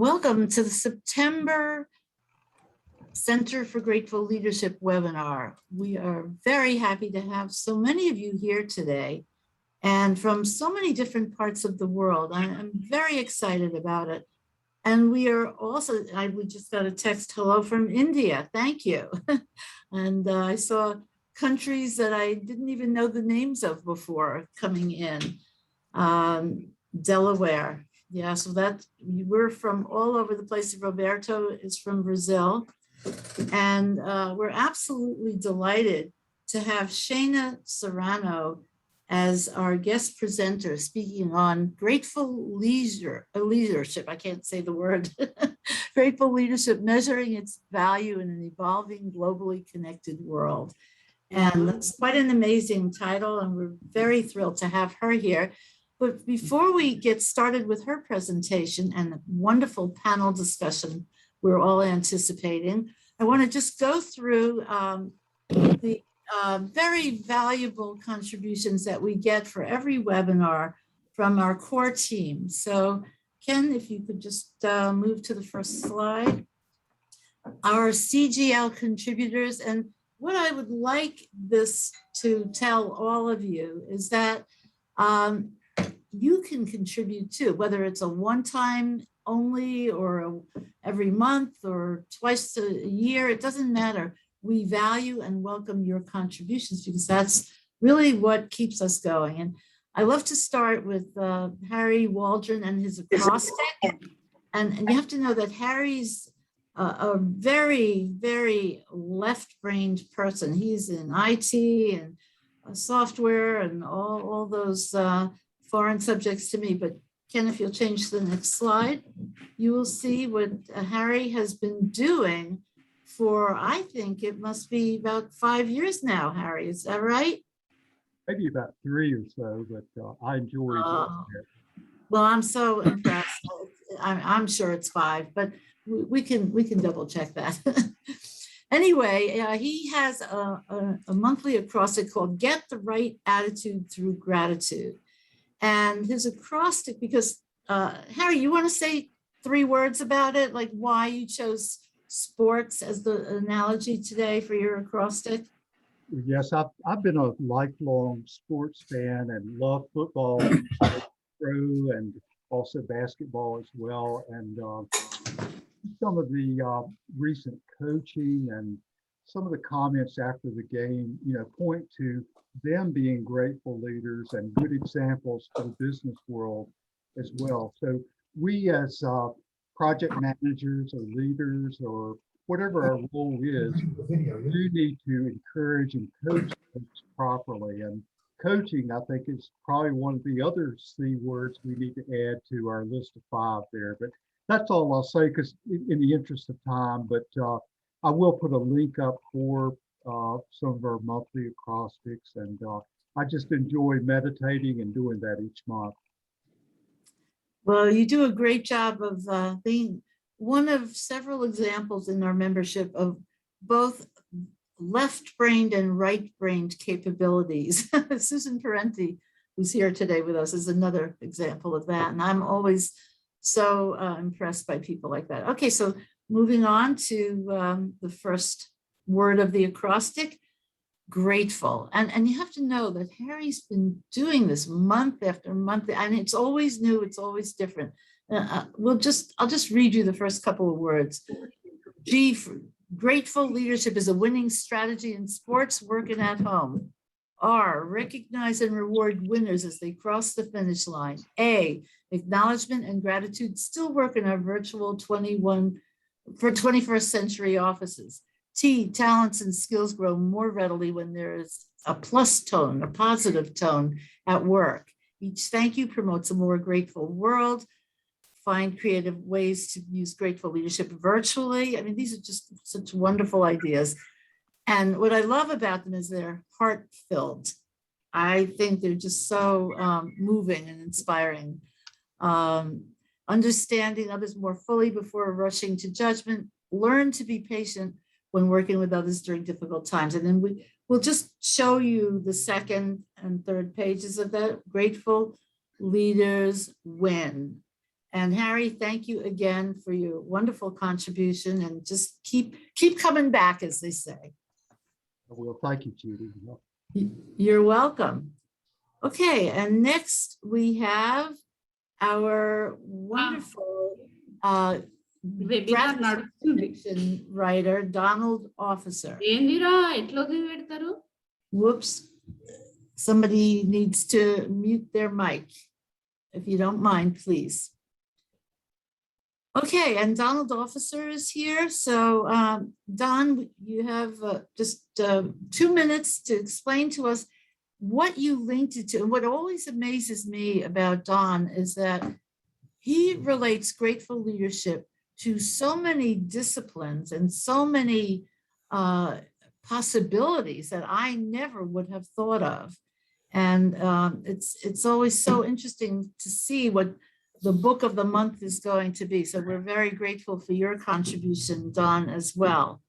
Welcome to the September Center for Grateful Leadership webinar. We are very happy to have so many of you here today and from so many different parts of the world. I'm very excited about it. And we are also, we just got a text, hello from India, thank you. And I saw countries that I didn't even know the names of before coming in. Delaware, yeah, so that we're from all over the place. Roberto is from Brazil. And we're absolutely delighted to have Shana Serrano as our guest presenter speaking on grateful leadership. I can't say the word. Grateful leadership, measuring its value in an evolving, globally connected world. And that's quite an amazing title, and we're very thrilled to have her here. But before we get started with her presentation and the wonderful panel discussion we're all anticipating, I want to just go through the very valuable contributions that we get for every webinar from our core team. So Ken, if you could just move to the first slide. Our CGL contributors, and what I would like this to tell all of you is that you can contribute too, whether it's a one-time only or every month or twice a year, it doesn't matter. We value and welcome your contributions because that's really what keeps us going. And I love to start with Harry Waldron and his acrostic. And you have to know that Harry's a very, very left-brained person. He's in IT and software and all those foreign subjects to me. But Ken, if you'll change to the next slide, you will see what Harry has been doing for, I think it must be about 5 years now, Harry, is that right? Maybe about 3 or so, but I enjoy it. Well, I'm so impressed. I'm sure it's 5, but we can double check that. Anyway, he has a monthly acrostic called Get the Right Attitude Through Gratitude. And his acrostic, because Harry, you want to say 3 words about it, like why you chose sports as the analogy today for your acrostic? Yes, I've been a lifelong sports fan and love football, through, and also basketball as well. And some of the recent coaching and some of the comments after the game, point to them being grateful leaders and good examples for the business world as well. So we as project managers or leaders or whatever our role is, do need to encourage and coach folks properly. And coaching, I think, is probably one of the other C words we need to add to our list of 5 there. But that's all I'll say, because in the interest of time, but I will put a link up for some of our monthly acrostics, and I just enjoy meditating and doing that each month. Well, you do a great job of being one of several examples in our membership of both left-brained and right-brained capabilities. Susan Parenti, who's here today with us, is another example of that. And I'm always so impressed by people like that. Okay, so moving on to the first word of the acrostic, grateful. And you have to know that Harry's been doing this month after month, and it's always new, it's always different. I'll just read you the first couple of words. G, grateful leadership is a winning strategy in sports, work, and at home. R, recognize and reward winners as they cross the finish line. A, acknowledgement and gratitude still work in our virtual 21st century offices. T, talents and skills grow more readily when there is a plus tone, a positive tone at work. Each thank you promotes a more grateful world. Find creative ways to use grateful leadership virtually. I mean, these are just such wonderful ideas. And what I love about them is they're heart-filled. I think they're just so moving and inspiring. Understanding others more fully before rushing to judgment. Learn to be patient when working with others during difficult times. And then we'll just show you the second and third pages of that. Grateful leaders win. And Harry, thank you again for your wonderful contribution, and just keep coming back, as they say. Well, thank you, Judy. You're welcome. Okay, and next we have our wonderful graphic fiction writer, Donald Officer. Whoops. Somebody needs to mute their mic, if you don't mind, please. Okay, and Donald Officer is here. So Don, you have just 2 minutes to explain to us what you linked it to. And what always amazes me about Don is that he relates grateful leadership to so many disciplines and so many possibilities that I never would have thought of. And it's always so interesting to see what the book of the month is going to be. So we're very grateful for your contribution, Don, as well.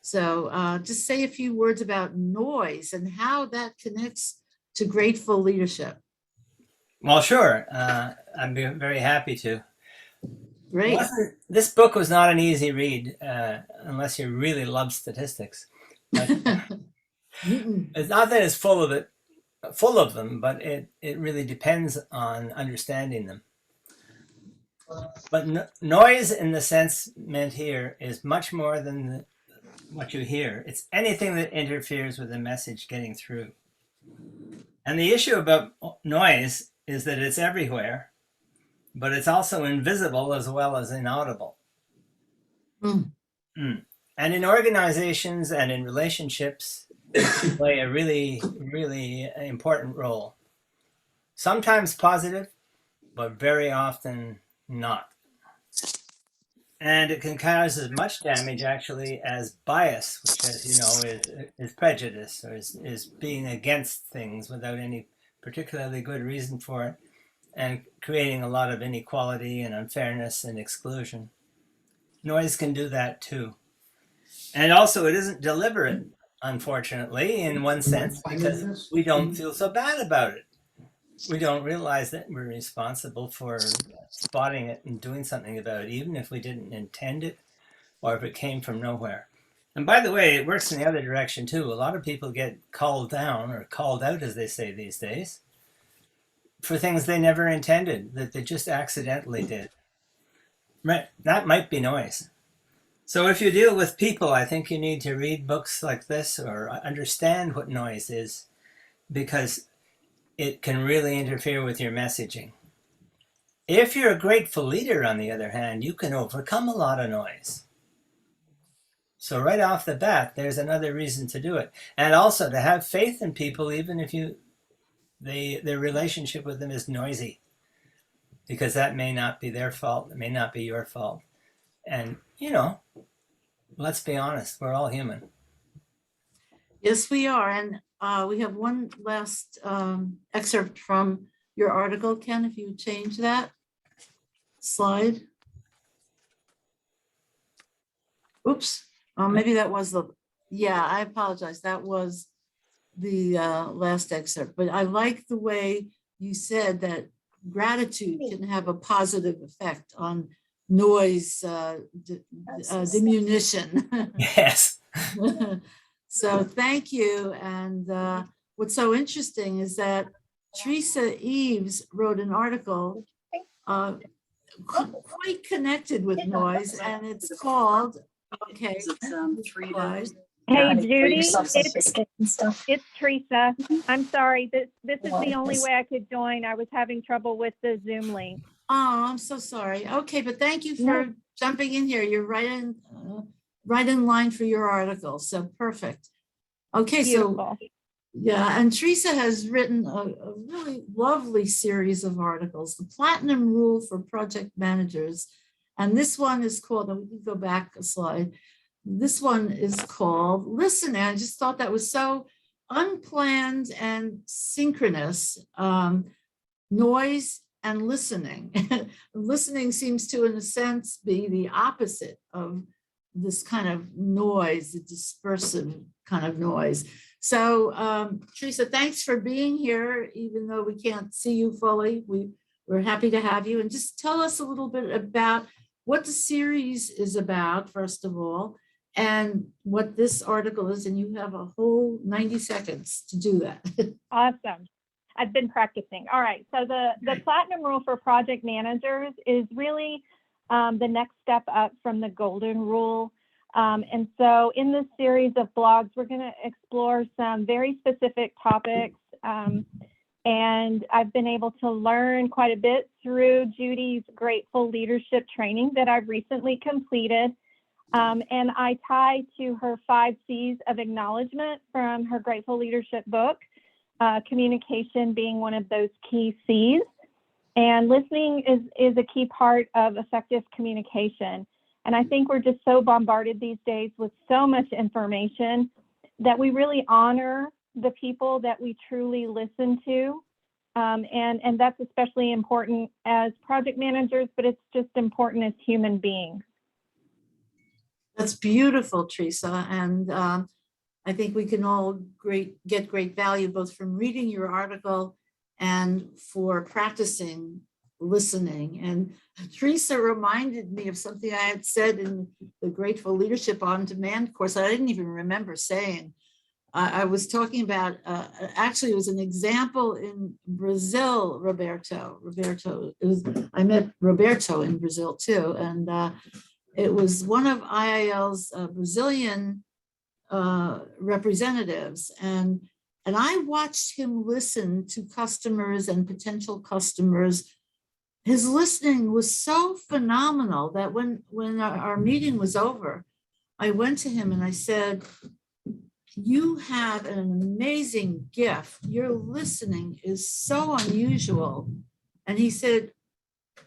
So just say a few words about noise and how that connects to grateful leadership. Well, sure. I'd be very happy to. Great. This book was not an easy read unless you really love statistics. But it's not that it's full of them, but it really depends on understanding them. But noise, in the sense meant here, is much more than what you hear. It's anything that interferes with the message getting through. And the issue about noise is that it's everywhere, but it's also invisible as well as inaudible. And in organizations and in relationships, it play a really, really important role. Sometimes positive, but very often not. And it can cause as much damage actually as bias, which, as you know, is prejudice, or is being against things without any particularly good reason for it, and creating a lot of inequality and unfairness and exclusion. Noise can do that too. And also, it isn't deliberate, unfortunately, in one sense, because we don't feel so bad about it. We don't realize that we're responsible for spotting it and doing something about it, even if we didn't intend it or if it came from nowhere. And by the way, it works in the other direction too. A lot of people get called down, or called out, as they say these days, for things they never intended, that they just accidentally did. Right? That might be noise. So if you deal with people, I think you need to read books like this or understand what noise is, because it can really interfere with your messaging. If you're a grateful leader, on the other hand, you can overcome a lot of noise. So right off the bat, there's another reason to do it. And also to have faith in people, even if their relationship with them is noisy, because that may not be their fault. It may not be your fault. And, you know, let's be honest, we're all human. Yes, we are. And we have one last excerpt from your article. Ken, if you would change that slide. Oops. Maybe that was I apologize. That was the last excerpt. But I like the way you said that gratitude can have a positive effect on noise diminution. Yes. So thank you. And what's so interesting is that Teresa Eves wrote an article quite connected with noise, and it's called, okay. Hey Judy, it's Teresa. I'm sorry, this is the only way I could join. I was having trouble with the Zoom link. Oh, I'm so sorry. Okay, but thank you for jumping in here. You're right in line for your article. So perfect. Okay, Beautiful. so yeah, and Teresa has written a really lovely series of articles, The Platinum Rule for Project Managers. And this one is called, and we can go back a slide. This one is called Listen. And I just thought that was so unplanned and synchronous. Noise and listening. Listening seems to, in a sense, be the opposite of this kind of noise, the dispersive kind of noise. So Teresa, thanks for being here, even though we can't see you fully. we're happy to have you. And just tell us a little bit about what the series is about, first of all, and what this article is. And you have a whole 90 seconds to do that. Awesome. I've been practicing. All right. So the platinum rule for project managers is really the next step up from the golden rule. And so in this series of blogs, we're going to explore some very specific topics. And I've been able to learn quite a bit through Judy's Grateful Leadership training that I've recently completed. And I tie to her 5 C's of acknowledgement from her Grateful Leadership book, communication being one of those key C's. And listening is a key part of effective communication. And I think we're just so bombarded these days with so much information that we really honor the people that we truly listen to. And that's especially important as project managers, but it's just important as human beings. That's beautiful, Teresa. And I think we can all get great value both from reading your article and for practicing listening. And Teresa reminded me of something I had said in the Grateful Leadership on Demand course. I didn't even remember saying. I was talking about, actually it was an example in Brazil, Roberto. I met Roberto in Brazil too. And it was one of IIL's Brazilian representatives. And I watched him listen to customers and potential customers. His listening was so phenomenal that when our meeting was over, I went to him and I said, "You have an amazing gift. Your listening is so unusual." And he said,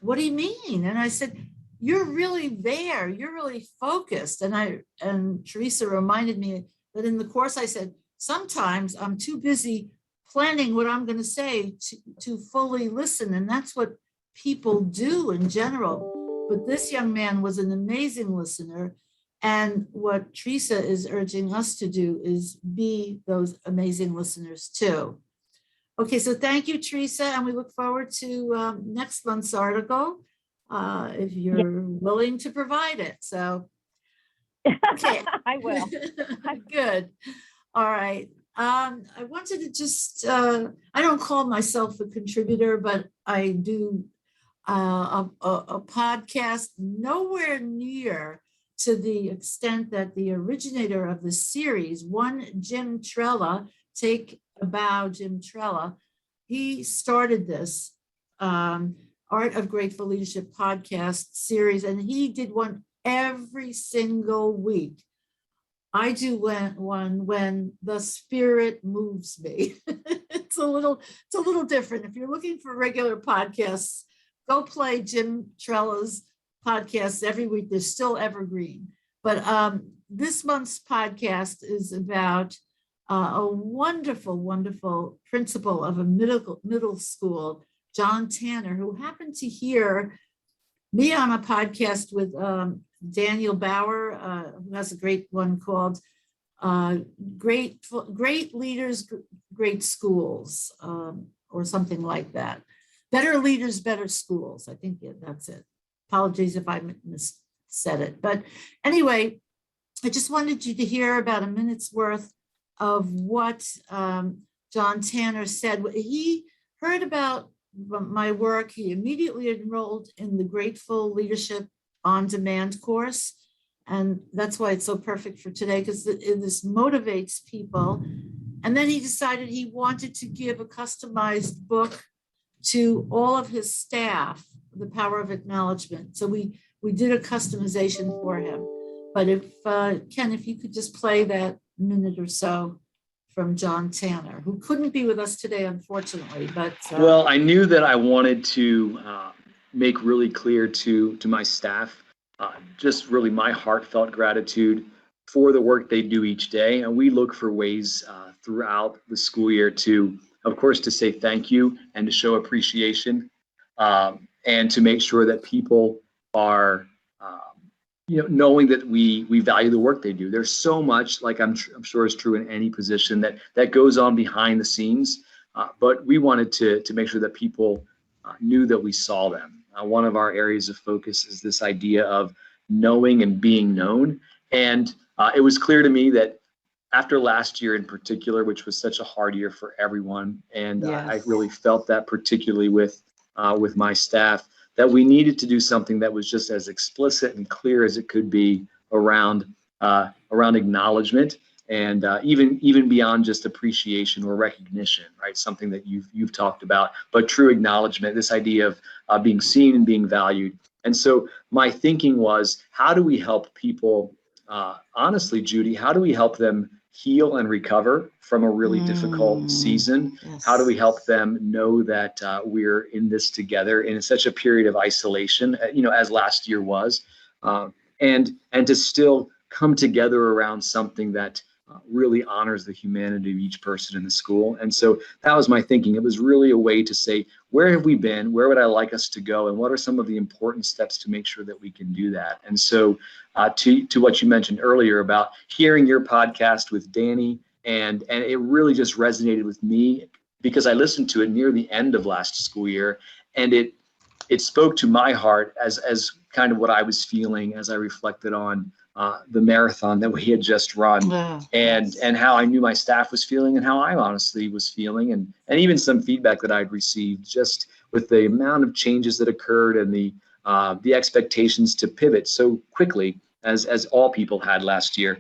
"What do you mean?" And I said, "You're really there. You're really focused." And Teresa reminded me that in the course I said, sometimes I'm too busy planning what I'm going to say to fully listen. And that's what people do in general. But this young man was an amazing listener. And what Teresa is urging us to do is be those amazing listeners too. Okay, so thank you, Teresa. And we look forward to next month's article, if you're willing to provide it. So, okay. I will. Good. All right. I wanted to just, I don't call myself a contributor, but I do a podcast nowhere near to the extent that the originator of the series, one Jim Trella, Take a Bow, Jim Trella, he started this Art of Grateful Leadership podcast series, and he did one every single week. I do one when the spirit moves me. It's a little different. If you're looking for regular podcasts, go play Jim Trella's podcasts every week. They're still evergreen. But this month's podcast is about a wonderful, wonderful principal of a middle school, John Tanner, who happened to hear me on a podcast with Daniel Bauer, who has a great one called Great Leaders, Great Schools, or something like that. Better Leaders, Better Schools. I think that's it. Apologies if I missaid it. But anyway, I just wanted you to hear about a minute's worth of what John Tanner said. He heard about my work. He immediately enrolled in the Grateful Leadership on Demand course. And that's why it's so perfect for today, because this motivates people. And then he decided he wanted to give a customized book to all of his staff, The Power of Acknowledgement. So we did a customization for him. But if Ken, if you could just play that minute or so from John Tanner, who couldn't be with us today, unfortunately. But well, I knew that I wanted to make really clear to my staff just really my heartfelt gratitude for the work they do each day. And we look for ways throughout the school year to, of course, to say thank you and to show appreciation and to make sure that people are knowing that we value the work they do. There's so much, like I'm sure is true in any position, that goes on behind the scenes. But we wanted to make sure that people knew that we saw them. One of our areas of focus is this idea of knowing and being known. And it was clear to me that after last year in particular, which was such a hard year for everyone, and I really felt that particularly with my staff, that we needed to do something that was just as explicit and clear as it could be around acknowledgement, and even beyond just appreciation or recognition, right? Something that you've talked about, but true acknowledgement, this idea of being seen and being valued. And so my thinking was, how do we help people? Honestly, Judy, how do we help them heal and recover from a really difficult season? Yes. How do we help them know that we're in this together in such a period of isolation, as last year was, and to still come together around something that really honors the humanity of each person in the school? And so that was my thinking. It was really a way to say, where have we been? Where would I like us to go? And what are some of the important steps to make sure that we can do that? And so to what you mentioned earlier about hearing your podcast with Danny, and it really just resonated with me because I listened to it near the end of last school year, and it spoke to my heart as kind of what I was feeling as I reflected on the marathon that we had just run, and how I knew my staff was feeling and how I honestly was feeling, and even some feedback that I'd received just with the amount of changes that occurred and the expectations to pivot so quickly as all people had last year.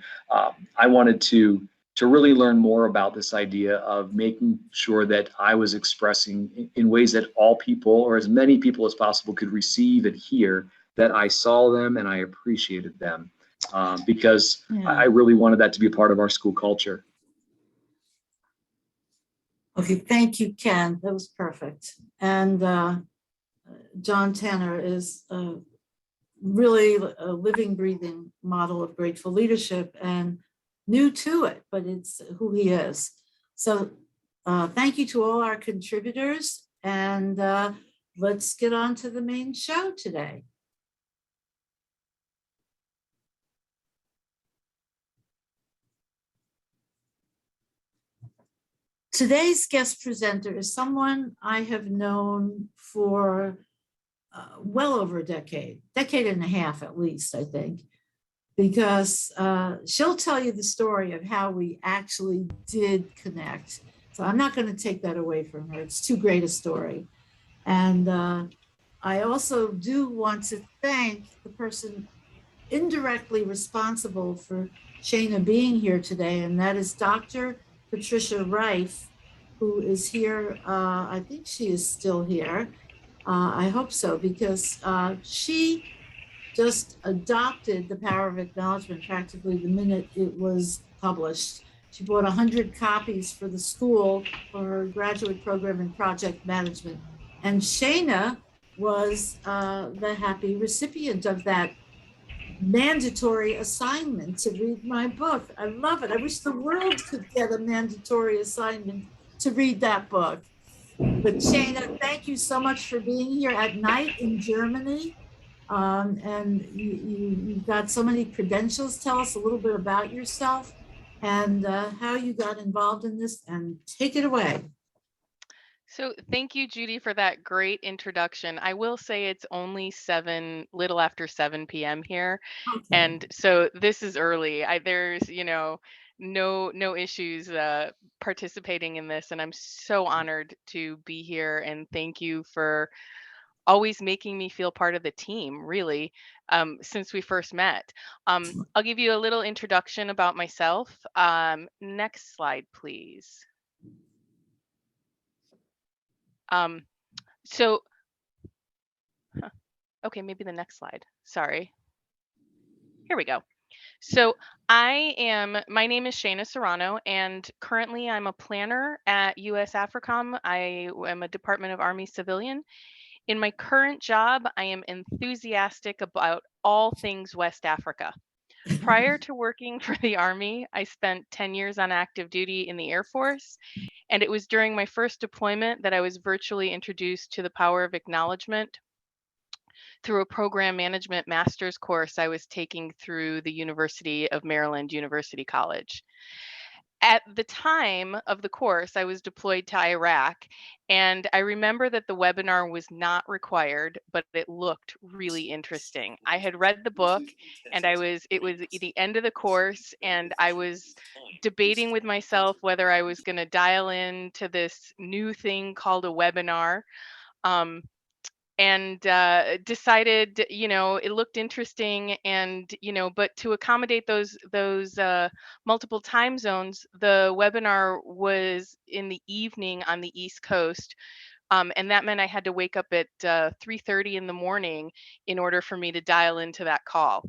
I wanted to really learn more about this idea of making sure that I was expressing in ways that all people, or as many people as possible, could receive and hear that I saw them and I appreciated them, because I really wanted that to be a part of our school culture. Okay, thank you, Ken. That was perfect. And John Tanner is really a living, breathing model of grateful leadership, and new to it, but it's who he is. So thank you to all our contributors, and let's get on to the main show today. Today's guest presenter is someone I have known for well over a decade and a half at least, I think, because she'll tell you the story of how we actually did connect. So I'm not going to take that away from her. It's too great a story. And I also do want to thank the person indirectly responsible for Shana being here today, and that is Dr. Patricia Reif, who is here. I think she is still here. I hope so, because she just adopted the Power of Acknowledgement practically the minute it was published. She bought 100 copies for the school for her graduate program in project management. And Shana was the happy recipient of that mandatory assignment to read my book. I love it. I wish the world could get a mandatory assignment to read that book. But Shana, thank you so much for being here at night in Germany. And you've got so many credentials. Tell us a little bit about yourself and how you got involved in this, and take it away. So thank you, Judy, for that great introduction. I will say it's only little after 7 p.m. here. Okay. And so this is early. There's, no issues participating in this. And I'm so honored to be here. And thank you for always making me feel part of the team, really, since we first met. I'll give you a little introduction about myself. Next slide, please. So, okay, maybe the next slide. Sorry. Here we go. So my name is Shana Serrano, and currently I'm a planner at US AFRICOM. I am a Department of Army civilian. In my current job, I am enthusiastic about all things West Africa. Prior to working for the Army, I spent 10 years on active duty in the Air Force, and it was during my first deployment that I was virtually introduced to the Power of Acknowledgement through a program management master's course I was taking through the University of Maryland University College. At the time of the course, I was deployed to Iraq, and I remember that the webinar was not required, but it looked really interesting. I had read the book, and it was the end of the course, and I was debating with myself whether I was going to dial into this new thing called a webinar. Um, and decided, it looked interesting, and but to accommodate those multiple time zones, the webinar was in the evening on the East Coast, and that meant I had to wake up at 3:30 in the morning in order for me to dial into that call.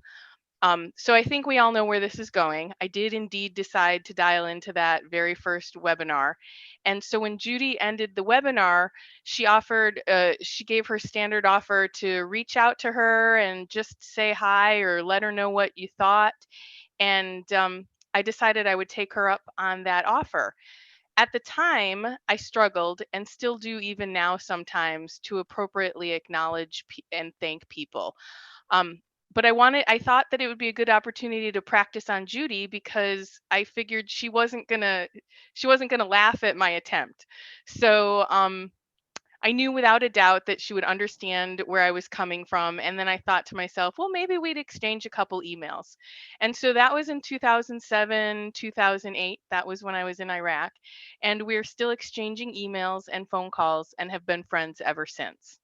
So I think we all know where this is going. I did indeed decide to dial into that very first webinar. And so when Judy ended the webinar, she gave her standard offer to reach out to her and just say hi or let her know what you thought. And I decided I would take her up on that offer. At the time, I struggled and still do even now sometimes to appropriately acknowledge and thank people. Um, but I thought that it would be a good opportunity to practice on Judy because I figured she wasn't gonna laugh at my attempt. So I knew without a doubt that she would understand where I was coming from. And then I thought to myself, well, maybe we'd exchange a couple emails. And so that was in 2007, 2008. That was when I was in Iraq. And we're still exchanging emails and phone calls and have been friends ever since.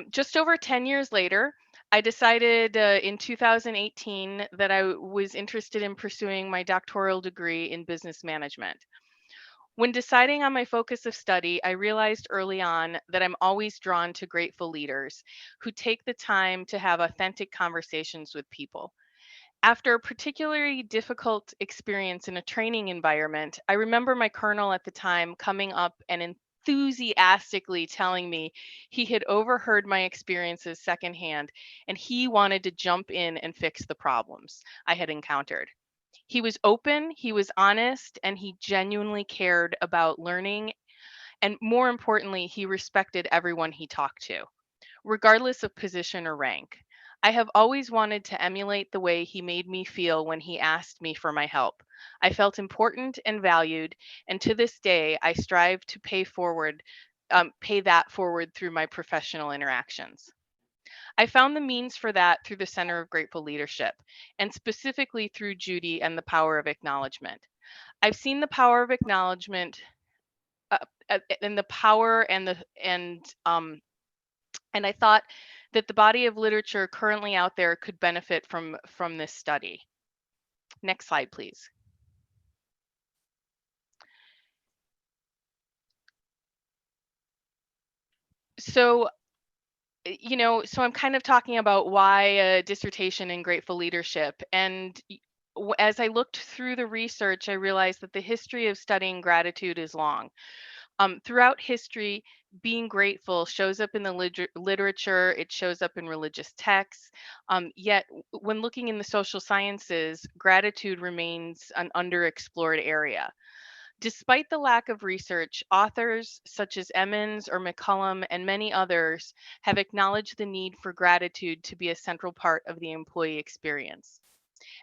Just over 10 years later, I decided in 2018 that I was interested in pursuing my doctoral degree in business management. When deciding on my focus of study, I realized early on that I'm always drawn to grateful leaders who take the time to have authentic conversations with people. After a particularly difficult experience in a training environment, I remember my colonel at the time coming up and enthusiastically telling me he had overheard my experiences secondhand and he wanted to jump in and fix the problems I had encountered. He was open, he was honest, and he genuinely cared about learning. And more importantly, he respected everyone he talked to, regardless of position or rank. I have always wanted to emulate the way he made me feel when he asked me for my help. I felt important and valued, and to this day, I strive to pay that forward through my professional interactions. I found the means for that through the Center of Grateful Leadership, and specifically through Judy and the Power of Acknowledgement. I've seen the power of acknowledgement, uh, and the power and I thought that the body of literature currently out there could benefit from this study. Next slide, please. So, so I'm kind of talking about why a dissertation in grateful leadership. And as I looked through the research, I realized that the history of studying gratitude is long. Throughout history, being grateful shows up in the literature, it shows up in religious texts. Yet, when looking in the social sciences, gratitude remains an underexplored area. Despite the lack of research, authors such as Emmons or McCullum and many others have acknowledged the need for gratitude to be a central part of the employee experience.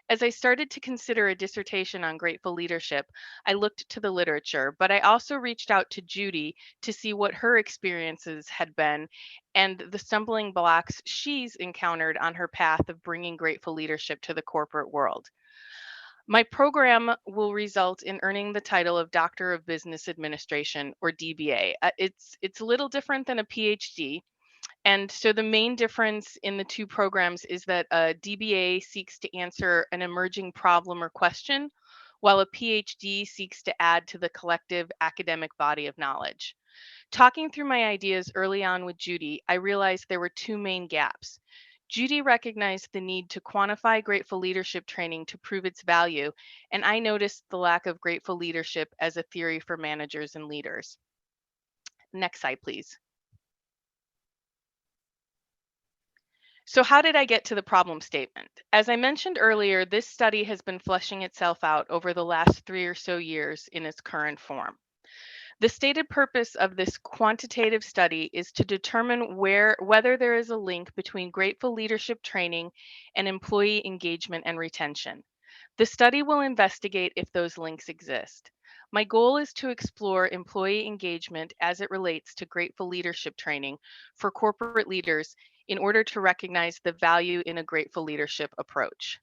As I started to consider a dissertation on grateful leadership, I looked to the literature, but I also reached out to Judy to see what her experiences had been and the stumbling blocks she's encountered on her path of bringing grateful leadership to the corporate world. My program will result in earning the title of Doctor of Business Administration, or DBA. It's a little different than a PhD. And so the main difference in the two programs is that a DBA seeks to answer an emerging problem or question, while a PhD seeks to add to the collective academic body of knowledge. Talking through my ideas early on with Judy, I realized there were two main gaps. Judy recognized the need to quantify grateful leadership training to prove its value, and I noticed the lack of grateful leadership as a theory for managers and leaders. Next slide, please. So how did I get to the problem statement? As I mentioned earlier, this study has been fleshing itself out over the last 3 or so years in its current form. The stated purpose of this quantitative study is to determine whether there is a link between grateful leadership training and employee engagement and retention. The study will investigate if those links exist. My goal is to explore employee engagement as it relates to grateful leadership training for corporate leaders in order to recognize the value in a grateful leadership approach.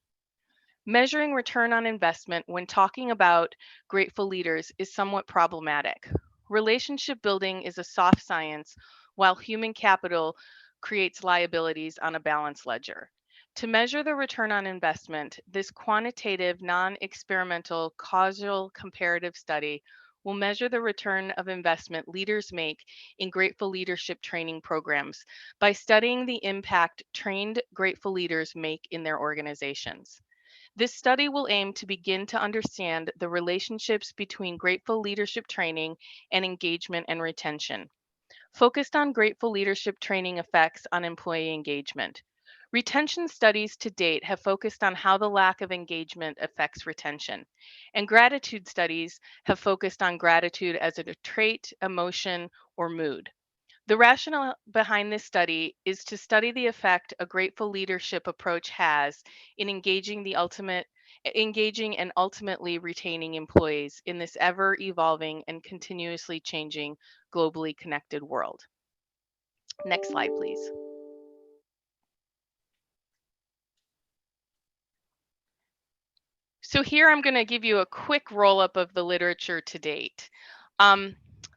Measuring return on investment when talking about grateful leaders is somewhat problematic. Relationship building is a soft science, while human capital creates liabilities on a balance ledger. To measure the return on investment, this quantitative, non experimental, causal comparative study will measure the return of investment leaders make in grateful leadership training programs by studying the impact trained grateful leaders make in their organizations. This study will aim to begin to understand the relationships between grateful leadership training and engagement and retention. Focused on grateful leadership training effects on employee engagement. Retention studies to date have focused on how the lack of engagement affects retention, and gratitude studies have focused on gratitude as a trait, emotion, or mood. The rationale behind this study is to study the effect a grateful leadership approach has in engaging and ultimately retaining employees in this ever evolving and continuously changing globally connected world. Next slide, please. So here I'm going to give you a quick roll-up of the literature to date.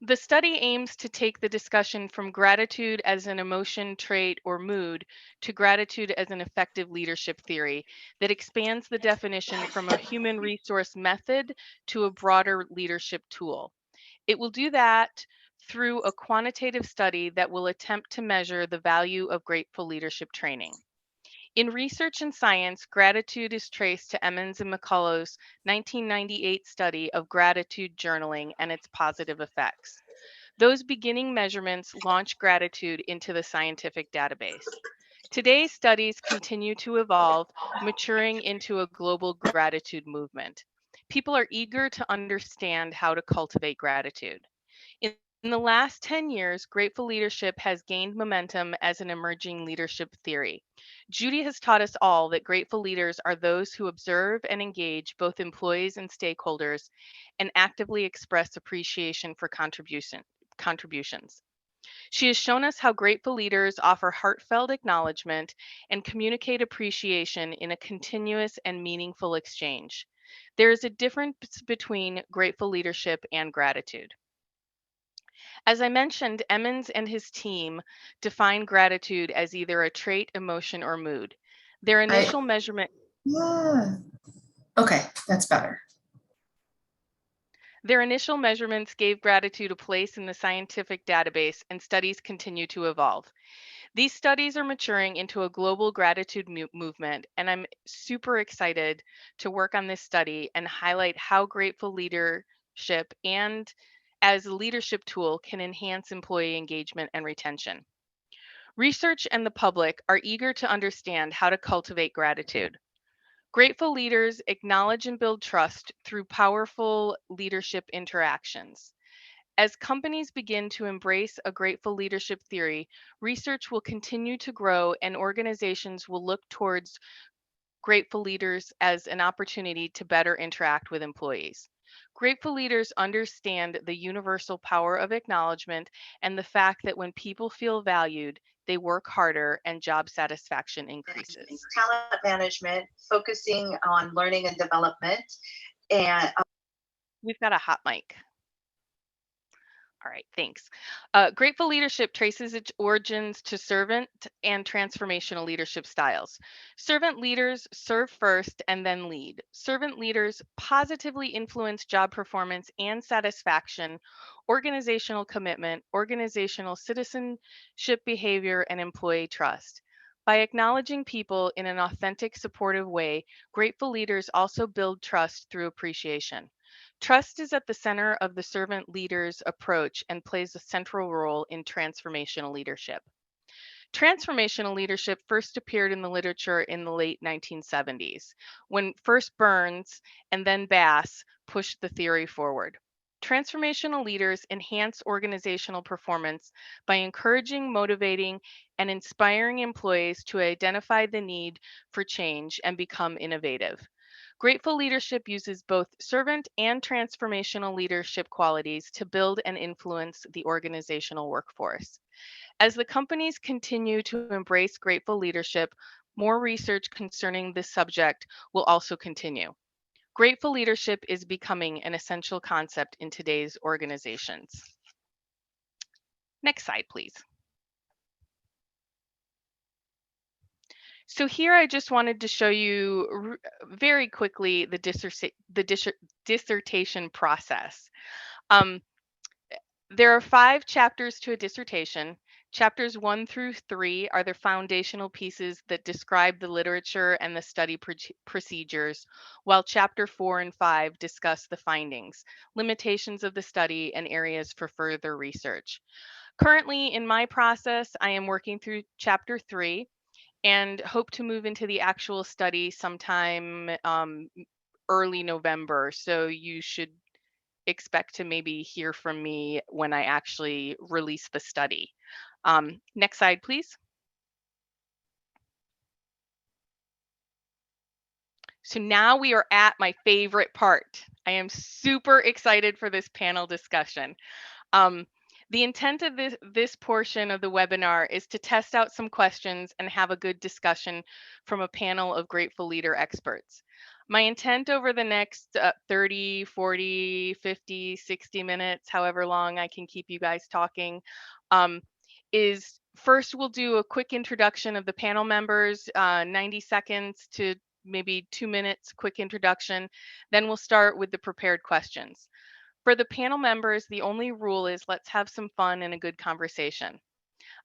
The study aims to take the discussion from gratitude as an emotion, trait, or mood to gratitude as an effective leadership theory that expands the definition from a human resource method to a broader leadership tool. It will do that through a quantitative study that will attempt to measure the value of grateful leadership training. In research and science, gratitude is traced to Emmons and McCullough's 1998 study of gratitude journaling and its positive effects. Those beginning measurements launched gratitude into the scientific database. Today's studies continue to evolve, maturing into a global gratitude movement. People are eager to understand how to cultivate gratitude. In the last 10 years, grateful leadership has gained momentum as an emerging leadership theory. Judy has taught us all that grateful leaders are those who observe and engage both employees and stakeholders and actively express appreciation for contributions. She has shown us how grateful leaders offer heartfelt acknowledgement and communicate appreciation in a continuous and meaningful exchange. There is a difference between grateful leadership and gratitude. As I mentioned, Emmons and his team define gratitude as either a trait, emotion, or mood. Their initial measurement. Yeah. Okay, that's better. Their initial measurements gave gratitude a place in the scientific database, and studies continue to evolve. These studies are maturing into a global gratitude movement, and I'm super excited to work on this study and highlight how grateful leadership and as a leadership tool can enhance employee engagement and retention. Research and the public are eager to understand how to cultivate gratitude. Grateful leaders acknowledge and build trust through powerful leadership interactions. As companies begin to embrace a grateful leadership theory, research will continue to grow and organizations will look towards grateful leaders as an opportunity to better interact with employees. Grateful leaders understand the universal power of acknowledgement and the fact that when people feel valued, they work harder and job satisfaction increases. Talent management, focusing on learning and development, and We've got a hot mic. All right, thanks. Grateful leadership traces its origins to servant and transformational leadership styles. Servant leaders serve first and then lead. Servant leaders positively influence job performance and satisfaction, organizational commitment, organizational citizenship behavior, and employee trust. By acknowledging people in an authentic, supportive way, grateful leaders also build trust through appreciation. Trust is at the center of the servant leader's approach and plays a central role in transformational leadership. Transformational leadership first appeared in the literature in the late 1970s, when first Burns and then Bass pushed the theory forward. Transformational leaders enhance organizational performance by encouraging, motivating, and inspiring employees to identify the need for change and become innovative. Grateful leadership uses both servant and transformational leadership qualities to build and influence the organizational workforce. As the companies continue to embrace grateful leadership, more research concerning this subject will also continue. Grateful leadership is becoming an essential concept in today's organizations. Next slide, please. So here I just wanted to show you very quickly the dissertation process. There are 5 chapters to a dissertation. Chapters 1 through 3 are the foundational pieces that describe the literature and the study procedures, while chapter 4 and 5 discuss the findings, limitations of the study, and areas for further research. Currently, in my process, I am working through chapter 3 and hope to move into the actual study sometime early November. So you should expect to maybe hear from me when I actually release the study. Next slide, please. So now we are at my favorite part. I am super excited for this panel discussion. The intent of this portion of the webinar is to test out some questions and have a good discussion from a panel of grateful leader experts. My intent over the next 30, 40, 50, 60 minutes, however long I can keep you guys talking, is first we'll do a quick introduction of the panel members, 90 seconds to maybe 2 minutes, quick introduction. Then we'll start with the prepared questions. For the panel members, the only rule is let's have some fun and a good conversation.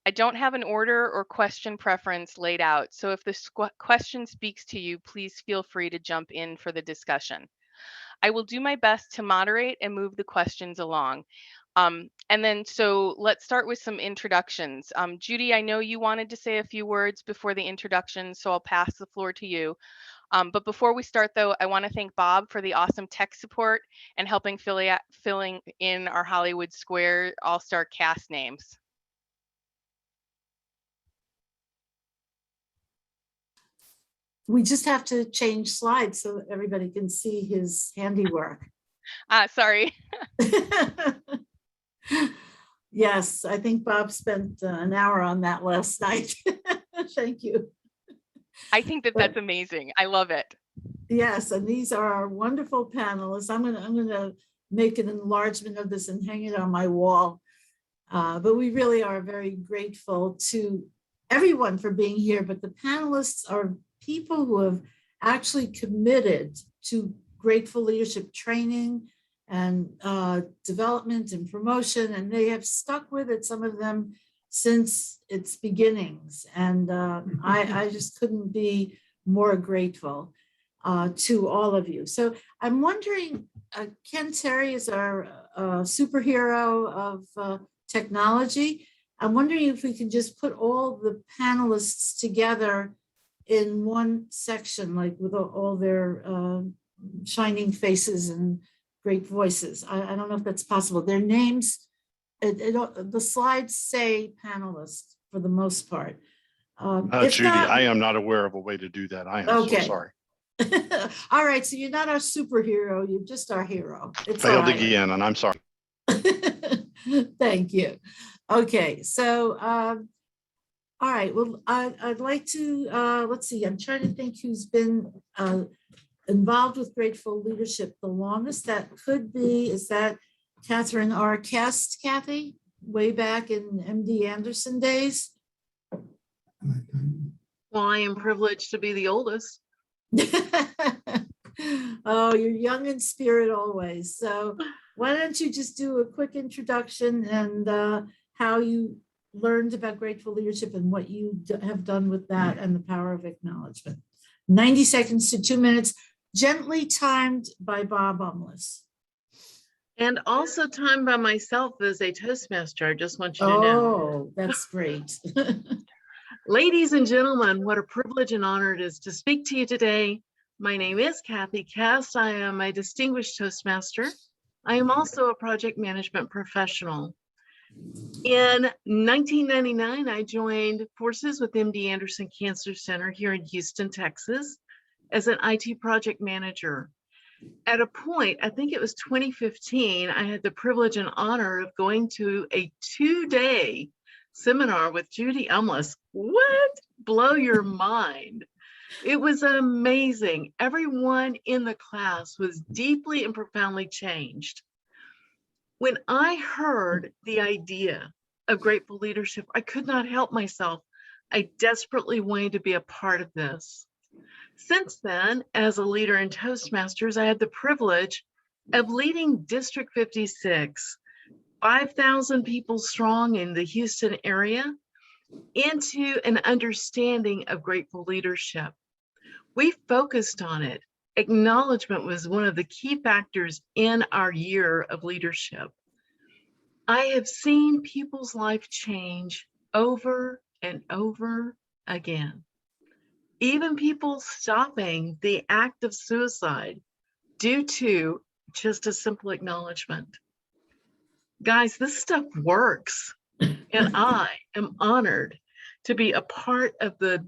I don't have an order or question preference laid out, so if the question speaks to you, please feel free to jump in for the discussion. I will do my best to moderate and move the questions along. So let's start with some introductions. Judy, I know you wanted to say a few words before the introduction, so I'll pass the floor to you. But before we start, though, I want to thank Bob for the awesome tech support and helping filling in our Hollywood Square all-star cast names. We just have to change slides so that everybody can see his handiwork. Sorry. Yes, I think Bob spent an hour on that last night. Thank you. I think that's amazing. I love it. Yes, and these are our wonderful panelists. I'm gonna make an enlargement of this and hang it on my wall. But we really are very grateful to everyone for being here. But the panelists are people who have actually committed to grateful leadership training and development and promotion, and they have stuck with it, some of them since its beginnings. And I just couldn't be more grateful to all of you. So I'm wondering, Ken Terry is our superhero of technology. I'm wondering if we can just put all the panelists together in one section, like with all their shining faces and great voices. I don't know if that's possible. Their names, the slides say panelists for the most part. Judy, I am not aware of a way to do that. I am so sorry. All right, so you're not our superhero, you're just our hero. It's Failed all right. again, and I'm sorry. Thank you. Okay, so all right, well, I'd like to, let's see, I'm trying to think who's been involved with grateful leadership the longest. That could be, is that Catherine R. Kest, Kathy, way back in MD Anderson days? Well, I am privileged to be the oldest. Oh, you're young in spirit always. So why don't you just do a quick introduction and how you learned about grateful leadership and what you have done with that and the power of acknowledgement. 90 seconds to 2 minutes, gently timed by Bob Umlis. And also timed by myself as a Toastmaster. I just want you to know. Oh, that's great. Ladies and gentlemen, what a privilege and honor it is to speak to you today. My name is Kathy Kest. I am a distinguished Toastmaster. I am also a project management professional. In 1999, I joined forces with MD Anderson Cancer Center here in Houston, Texas. as an IT project manager. At a point, I think it was 2015, I had the privilege and honor of going to a 2-day seminar with Judy Umlas. What? Blow your mind. It was amazing. Everyone in the class was deeply and profoundly changed. When I heard the idea of grateful leadership, I could not help myself. I desperately wanted to be a part of this. Since then, as a leader in Toastmasters, I had the privilege of leading District 56, 5,000 people strong in the Houston area, into an understanding of grateful leadership. We focused on it. Acknowledgement was one of the key factors in our year of leadership. I have seen people's life change over and over again. Even people stopping the act of suicide due to just a simple acknowledgement. Guys, this stuff works. And I am honored to be a part of the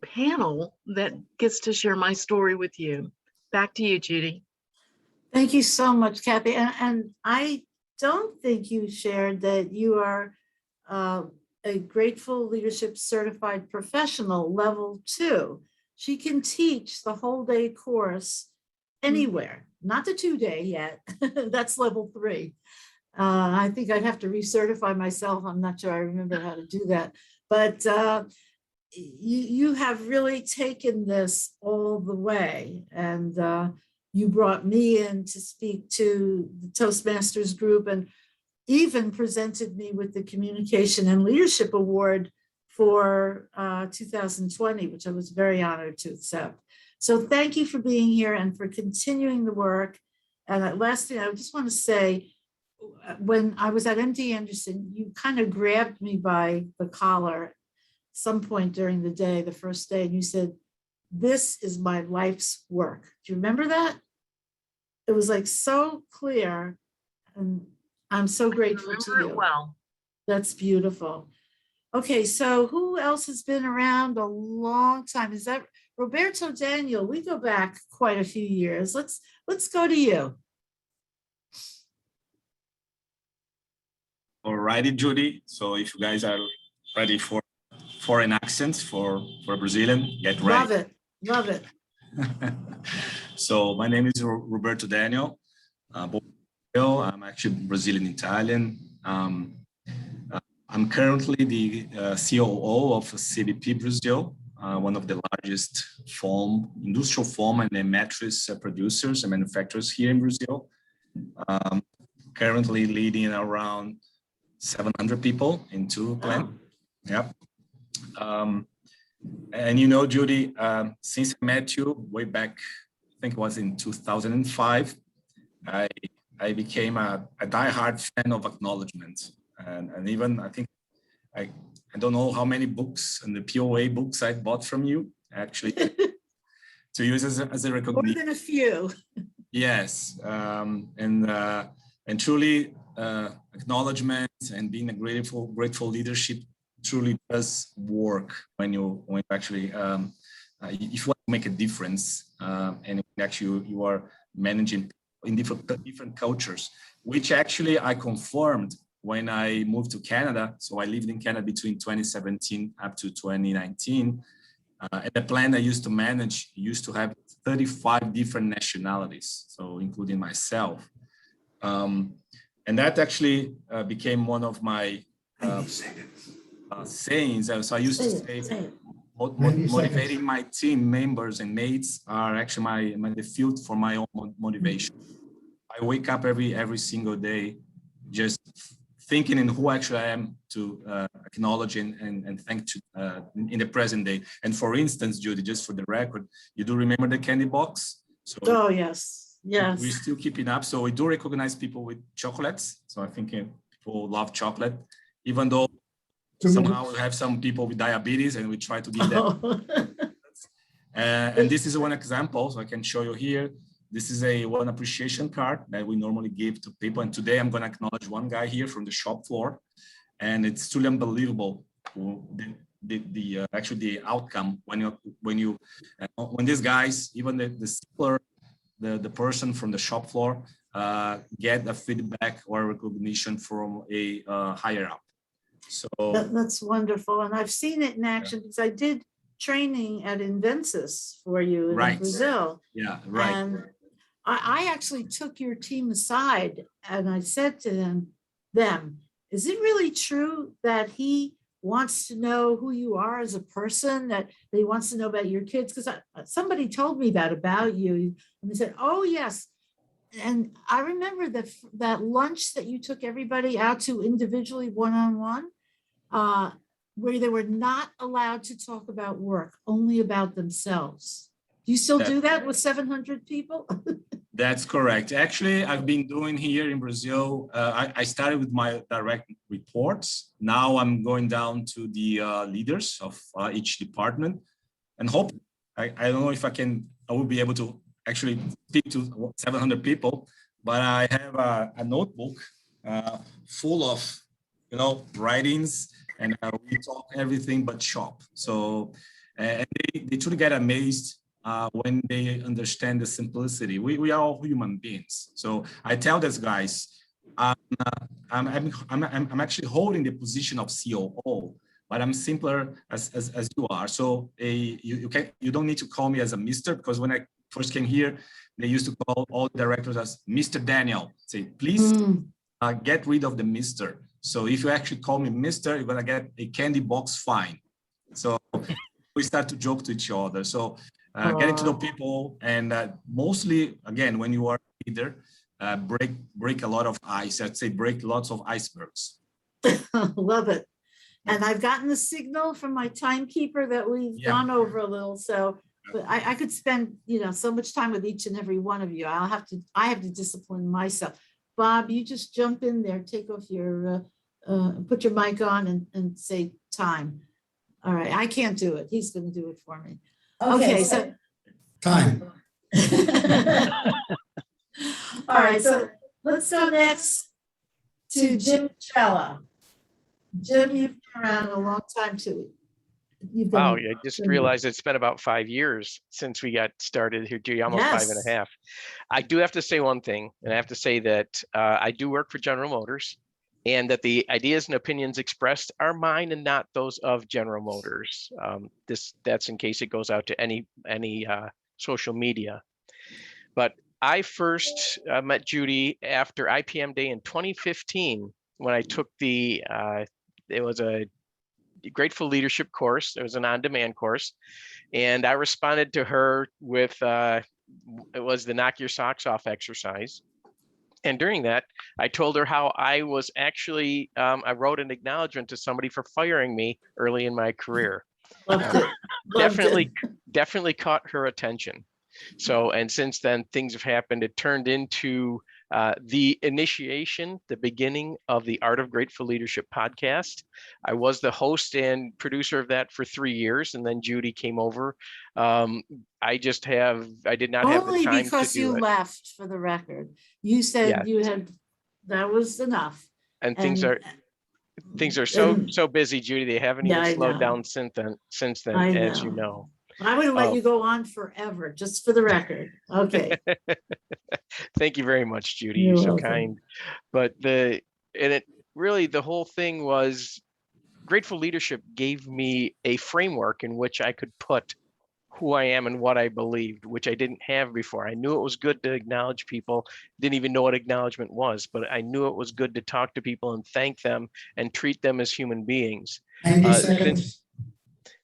panel that gets to share my story with you. Back to you, Judy. Thank you so much, Kathy. And I don't think you shared that you are a Grateful Leadership Certified Professional Level 2. She can teach the whole day course anywhere, not the 2-day yet. That's level 3. I think I'd have to recertify myself. I'm not sure I remember how to do that. But you have really taken this all the way. And you brought me in to speak to the Toastmasters group and even presented me with the Communication and Leadership Award for 2020, which I was very honored to accept. So thank you for being here and for continuing the work. And last thing, I just want to say, when I was at MD Anderson, you kind of grabbed me by the collar some point during the day, the first day, and you said, "This is my life's work." Do you remember that? It was like so clear, and I'm so grateful to you. Well, that's beautiful. Okay, so who else has been around a long time? Is that Roberto Daniel? We go back quite a few years. Let's go to you. Alrighty, Judy. So if you guys are ready for foreign accents for Brazilian, get ready. Love it, love it. So my name is Roberto Daniel. I'm actually Brazilian Italian. I'm currently the COO of CBP Brazil, one of the largest industrial foam and mattress producers and manufacturers here in Brazil. Currently leading around 700 people in 2 plants. Yep. And you know, Judy, since I met you way back, I think it was in 2005, I became a diehard fan of acknowledgement. And even I think, I don't know how many books and the POA books I bought from you, actually, to use as a recognition. More than a few. Yes, and truly acknowledgement and being a grateful leadership truly does work when you actually if you want to make a difference and actually you are managing in different cultures, which actually I confirmed when I moved to Canada. So I lived in Canada between 2017 up to 2019. And the plant I used to manage used to have 35 different nationalities, so including myself. And that actually became one of my sayings. So I used to say, motivating my team members and mates are actually the fuel for my own motivation. I wake up every single day just thinking in who actually I am to acknowledge and thank to in the present day. And for instance, Judy, just for the record, you do remember the candy box? So oh, yes. Yes. We're still keeping up. So we do recognize people with chocolates. So I think people love chocolate, even though somehow we have some people with diabetes and we try to give them. And this is one example. So I can show you here. This is one appreciation card that we normally give to people. And today I'm going to acknowledge one guy here from the shop floor. And it's truly unbelievable actually the outcome when these guys, even the simpler the person from the shop floor get a feedback or recognition from a higher up. So That's wonderful. And I've seen it in action because I did training at Invencis for you in Right. Brazil. Yeah, right. And I actually took your team aside and I said to them, is it really true that he wants to know who you are as a person, that he wants to know about your kids? Because somebody told me that about you. And they said, oh, yes. And I remember that lunch that you took everybody out to individually one-on-one, where they were not allowed to talk about work, only about themselves. Do you still do that with 700 people? That's correct. Actually, I've been doing here in Brazil. I started with my direct reports. Now I'm going down to the leaders of each department, and hope I don't know if I will be able to actually speak to 700 people, but I have a notebook full of writings, and we talk everything but shop. So and they truly get amazed when they understand the simplicity. We are all human beings. So I tell these guys, I'm actually holding the position of COO, but I'm simpler as you are. So you don't need to call me as a Mr., because when I first came here, they used to call all directors as Mr. Daniel. Say, please get rid of the Mr. So if you actually call me Mr., you're gonna get a candy box fine. So we start to joke to each other. So getting to know people, and mostly, again, when you are a leader, break a lot of ice. I'd say break lots of icebergs. Love it. And I've gotten the signal from my timekeeper that we've gone over a little. So, but I could spend, so much time with each and every one of you. I have to discipline myself. Bob, you just jump in there, take off your, put your mic on and say time. All right, I can't do it. He's going to do it for me. Okay, so time. All right, so let's go next to Jim Trella. Jim, you've been around a long time too. Wow, I just realized it's been about 5 years since we got started here, Judy, almost 5.5. I do have to say one thing, and I have to say that I do work for General Motors, and that the ideas and opinions expressed are mine and not those of General Motors. That's in case it goes out to any social media. But I first met Judy after IPM Day in 2015 when I took it was a Grateful Leadership course. It was an on-demand course, and I responded to her with it was the knock your socks off exercise. And during that, I told her how I was actually, I wrote an acknowledgement to somebody for firing me early in my career. Definitely caught her attention. So, and since then, things have happened. It turned into the initiation, the beginning of the Art of Grateful Leadership podcast. I was the host and producer of that for 3 years, and then Judy came over. I did not have the time to do it. Only because you left, for the record. You said you had, that was enough. And things are so busy, Judy. They haven't even slowed down since then, as you know. I would have let you go on forever, just for the record. Okay. Thank you very much, Judy. You're so kind. But the whole thing was Grateful Leadership gave me a framework in which I could put who I am and what I believed, which I didn't have before. I knew it was good to acknowledge people, didn't even know what acknowledgement was, but I knew it was good to talk to people and thank them and treat them as human beings. 90 seconds.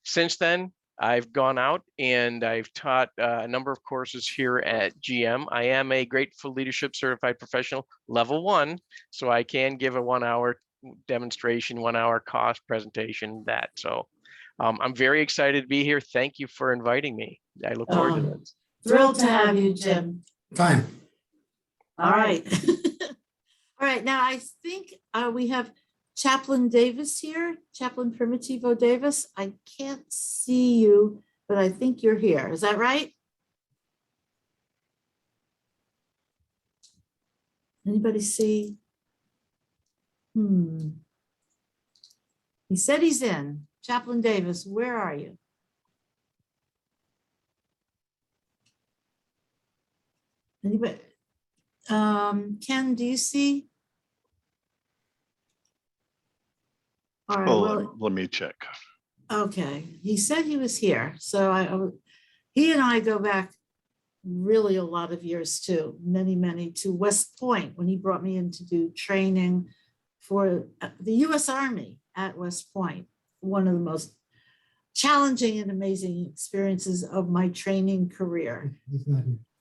Since then, I've gone out and I've taught a number of courses here at GM. I am a Grateful Leadership Certified Professional Level 1, so I can give a 1-hour demonstration, 1-hour cost presentation, that. So I'm very excited to be here. Thank you for inviting me. I look forward to this. Thrilled to have you, Jim. Fine. All right. All right, now I think we have Chaplain Davis here, Chaplain Primitivo Davis. I can't see you, but I think you're here. Is that right? Anybody see? He said he's in. Chaplain Davis, where are you? Anybody? Ken, do you see? All right, Oh, well, let me check. okay. He said he was here. So he and I go back really a lot of years too, many, to West Point when he brought me in to do training for the US Army at West Point. One of the most challenging and amazing experiences of my training career.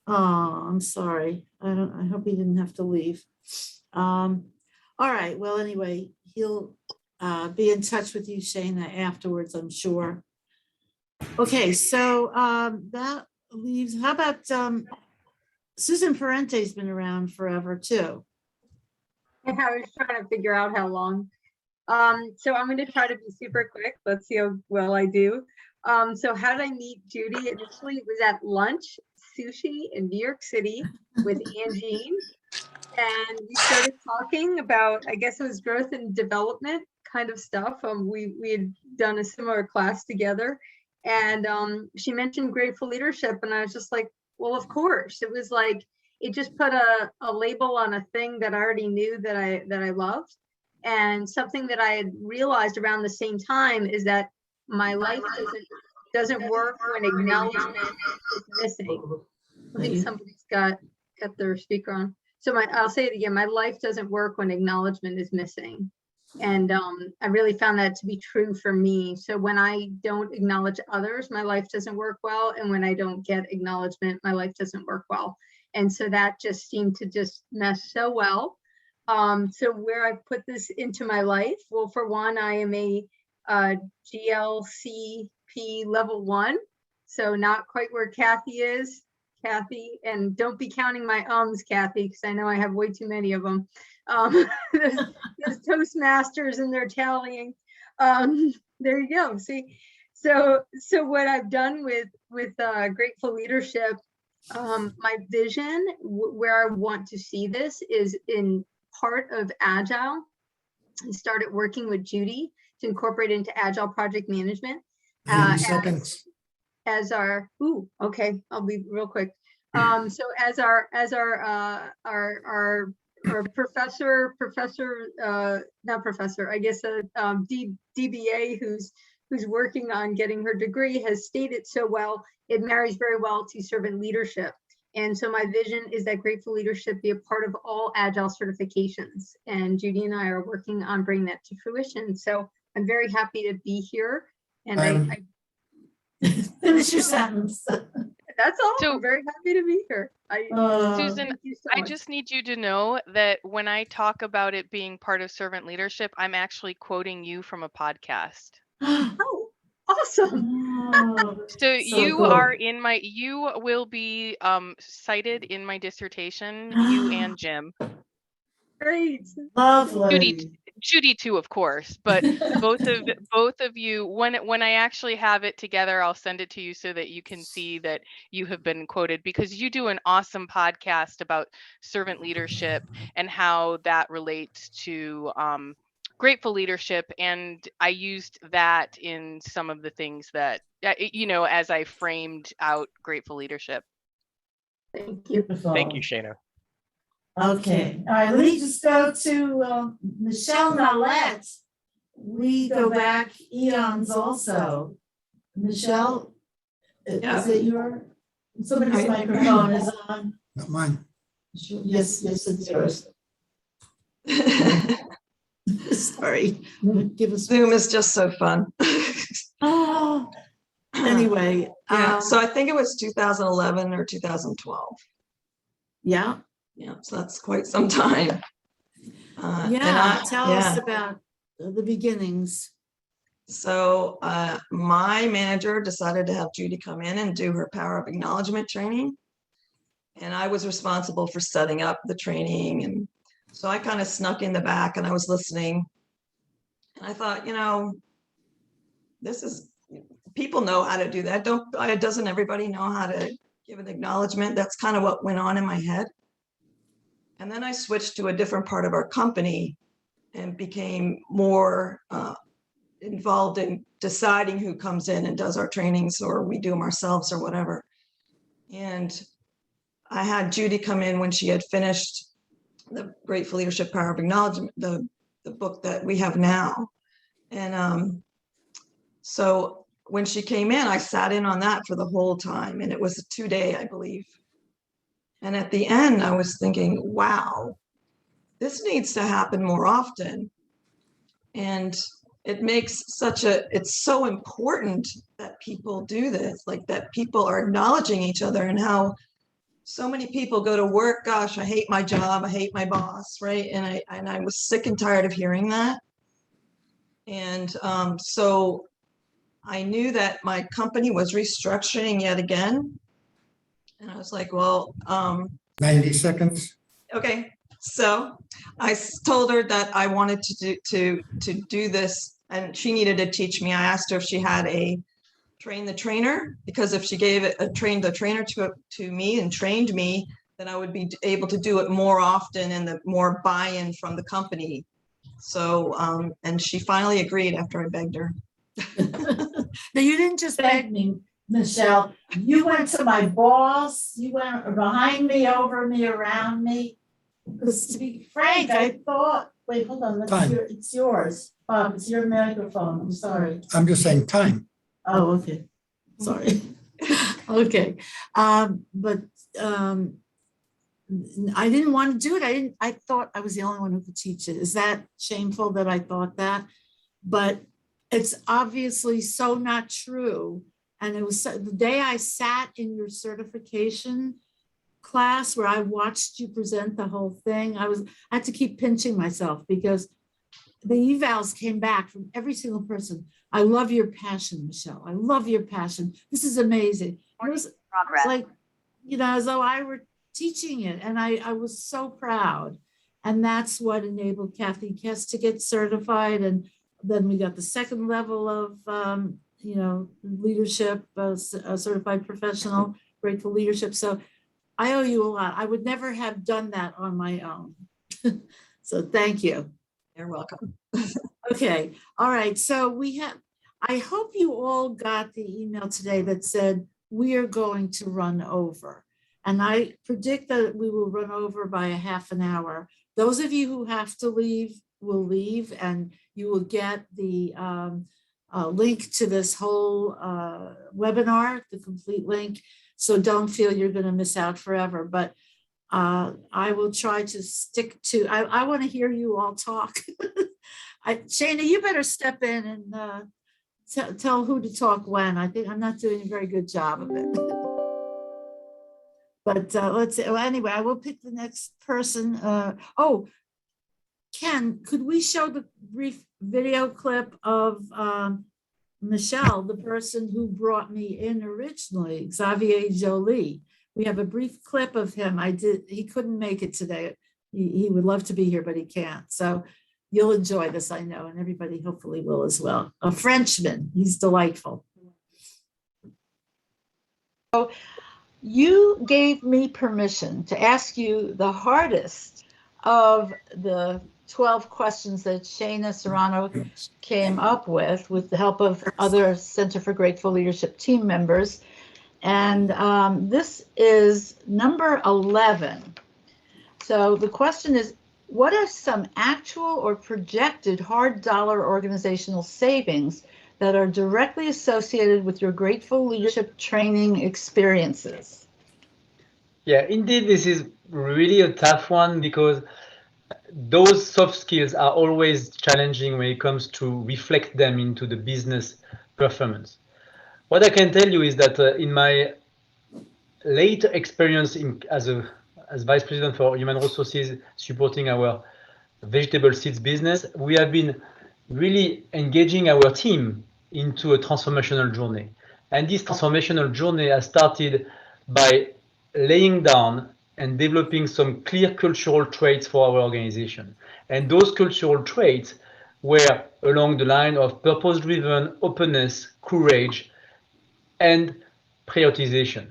Oh, I'm sorry. I hope he didn't have to leave. All right. Well, anyway, he'll be in touch with you, Shana, afterwards, I'm sure. Okay, so that leaves, how about Susan Parente's been around forever too. I was trying to figure out how long. So I'm going to try to be super quick. Let's see how well I do. So how did I meet Judy? Initially, it was at lunch, sushi in New York City with Angie. And we started talking about, I guess it was growth and development kind of stuff. We had done a similar class together. And she mentioned grateful leadership. And I was just like, well, of course. It was like, it just put a label on a thing that I already knew that I loved. And something that I had realized around the same time is that my life doesn't work when acknowledgement is missing. I think somebody's got their speaker on. So I'll say it again. My life doesn't work when acknowledgement is missing. And I really found that to be true for me. So when I don't acknowledge others, my life doesn't work well. And when I don't get acknowledgement, my life doesn't work well. And so that just seemed to just mesh so well. So where I put this into my life, well, for one, I am a GLCP level 1. So not quite where Kathy is. Kathy, and don't be counting my Kathy, because I know I have way too many of them. There's Toastmasters and they're tallying. There you go. See, so what I've done with grateful leadership, my vision where I want to see this is in part of Agile. I started working with Judy to incorporate into Agile project management. 80 seconds. As our okay, I'll be real quick. So as our DBA who's working on getting her degree has stated so well, it marries very well to servant leadership. And so my vision is that grateful leadership be a part of all Agile certifications. And Judy and I are working on bringing that to fruition. So I'm very happy to be here. And I finish your sentence. That's all. So, I'm very happy to be here. Susan, I just need you to know that when I talk about it being part of servant leadership, I'm actually quoting you from a podcast. Oh, awesome. So you cool. are in my, you will be cited in my dissertation, you and Jim. Great. Lovely. Judy too, of course, but both of you, when I actually have it together, I'll send it to you so that you can see that you have been quoted, because you do an awesome podcast about servant leadership and how that relates to grateful leadership. And I used that in some of the things that, as I framed out grateful leadership. Thank you. Thank you, Shana. Okay, all right, let me just go to Michelle Nallette. We go back eons also. Michelle, is it somebody's microphone is on? Not mine. Yes, it's yours. Sorry, give us. Zoom is just so fun. Oh, anyway. Yeah, so I think it was 2011 or 2012. Yeah. Yeah, so that's quite some time. Tell us about the beginnings. So my manager decided to have Judy come in and do her Power of Acknowledgement training. And I was responsible for setting up the training. And so I kind of snuck in the back and I was listening. And I thought, people know how to do that. Doesn't everybody know how to give an acknowledgement? That's kind of what went on in my head. And then I switched to a different part of our company and became more involved in deciding who comes in and does our trainings, or we do them ourselves or whatever. And I had Judy come in when she had finished the Grateful Leadership Power of Acknowledgement, the book that we have now. And so when she came in, I sat in on that for the whole time, and it was a 2-day, I believe. And at the end, I was thinking, wow, this needs to happen more often. And it makes it's so important that people do this, like that people are acknowledging each other, and how so many people go to work, gosh, I hate my job, I hate my boss, right? And I was sick and tired of hearing that. And so I knew that my company was restructuring yet again. And I was like, well, 90 seconds. okay. So I told her that I wanted to do this, and she needed to teach me. I asked her if she had a train the trainer, because if she gave it trained the trainer to me and trained me, then I would be able to do it more often and the more buy-in from the company. So, and she finally agreed after I begged her. Now, you didn't just beg me, Michelle. You went to my boss. You went behind me, over me, around me. Because to be frank, I thought, wait, hold on. It's yours. It's your microphone. I'm sorry. I'm just saying time. Oh, okay. Sorry. Okay. But I didn't want to do it. I thought I was the only one who could teach it. Is that shameful that I thought that? But it's obviously so not true. And it was the day I sat in your certification class where I watched you present the whole thing, I had to keep pinching myself, because the evals came back from every single person. I love your passion, Michelle. I love your passion. This is amazing. It was like, as though I were teaching it, and I was so proud. And that's what enabled Kathy Kess to get certified. And then we got the second level of, leadership, a certified professional, grateful leadership. So I owe you a lot. I would never have done that on my own. So thank you. You're welcome. Okay. All right. So I hope you all got the email today that said we are going to run over. And I predict that we will run over by a half an hour. Those of you who have to leave will leave, and you will get the link to this whole webinar, the complete link. So don't feel you're going to miss out forever. But I will try to stick to, I want to hear you all talk. Shana, you better step in and tell who to talk when. I think I'm not doing a very good job of it. But let's see. Well, anyway, I will pick the next person. Ken, could we show the brief video clip of Michelle, the person who brought me in originally, Xavier Jolie? We have a brief clip of him. He couldn't make it today. He would love to be here, but he can't. So you'll enjoy this, I know, and everybody hopefully will as well. A Frenchman, he's delightful. So you gave me permission to ask you the hardest of the 12 questions that Shana Serrano came up with the help of other Center for Grateful Leadership team members. And this is number 11. So the question is, what are some actual or projected hard dollar organizational savings that are directly associated with your Grateful Leadership training experiences? Yeah, indeed, this is really a tough one, because those soft skills are always challenging when it comes to reflect them into the business performance. What I can tell you is that in my later experience as Vice President for Human Resources supporting our vegetable seeds business, we have been really engaging our team into a transformational journey. And this transformational journey has started by laying down and developing some clear cultural traits for our organization. And those cultural traits were along the line of purpose-driven, openness, courage, and prioritization.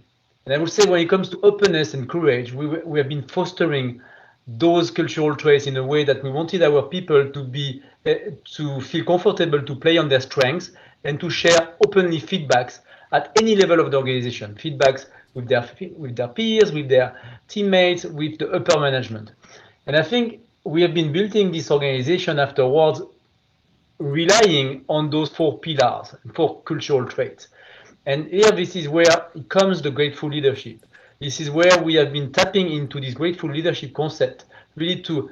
And I would say when it comes to openness and courage, we have been fostering those cultural traits in a way that we wanted our people to be to feel comfortable to play on their strengths and to share openly feedbacks at any level of the organization, feedbacks with their peers, with their teammates, with the upper management. And I think we have been building this organization afterwards relying on those 4 pillars, 4 cultural traits. And here, this is where it comes the grateful leadership. This is where we have been tapping into this grateful leadership concept, really to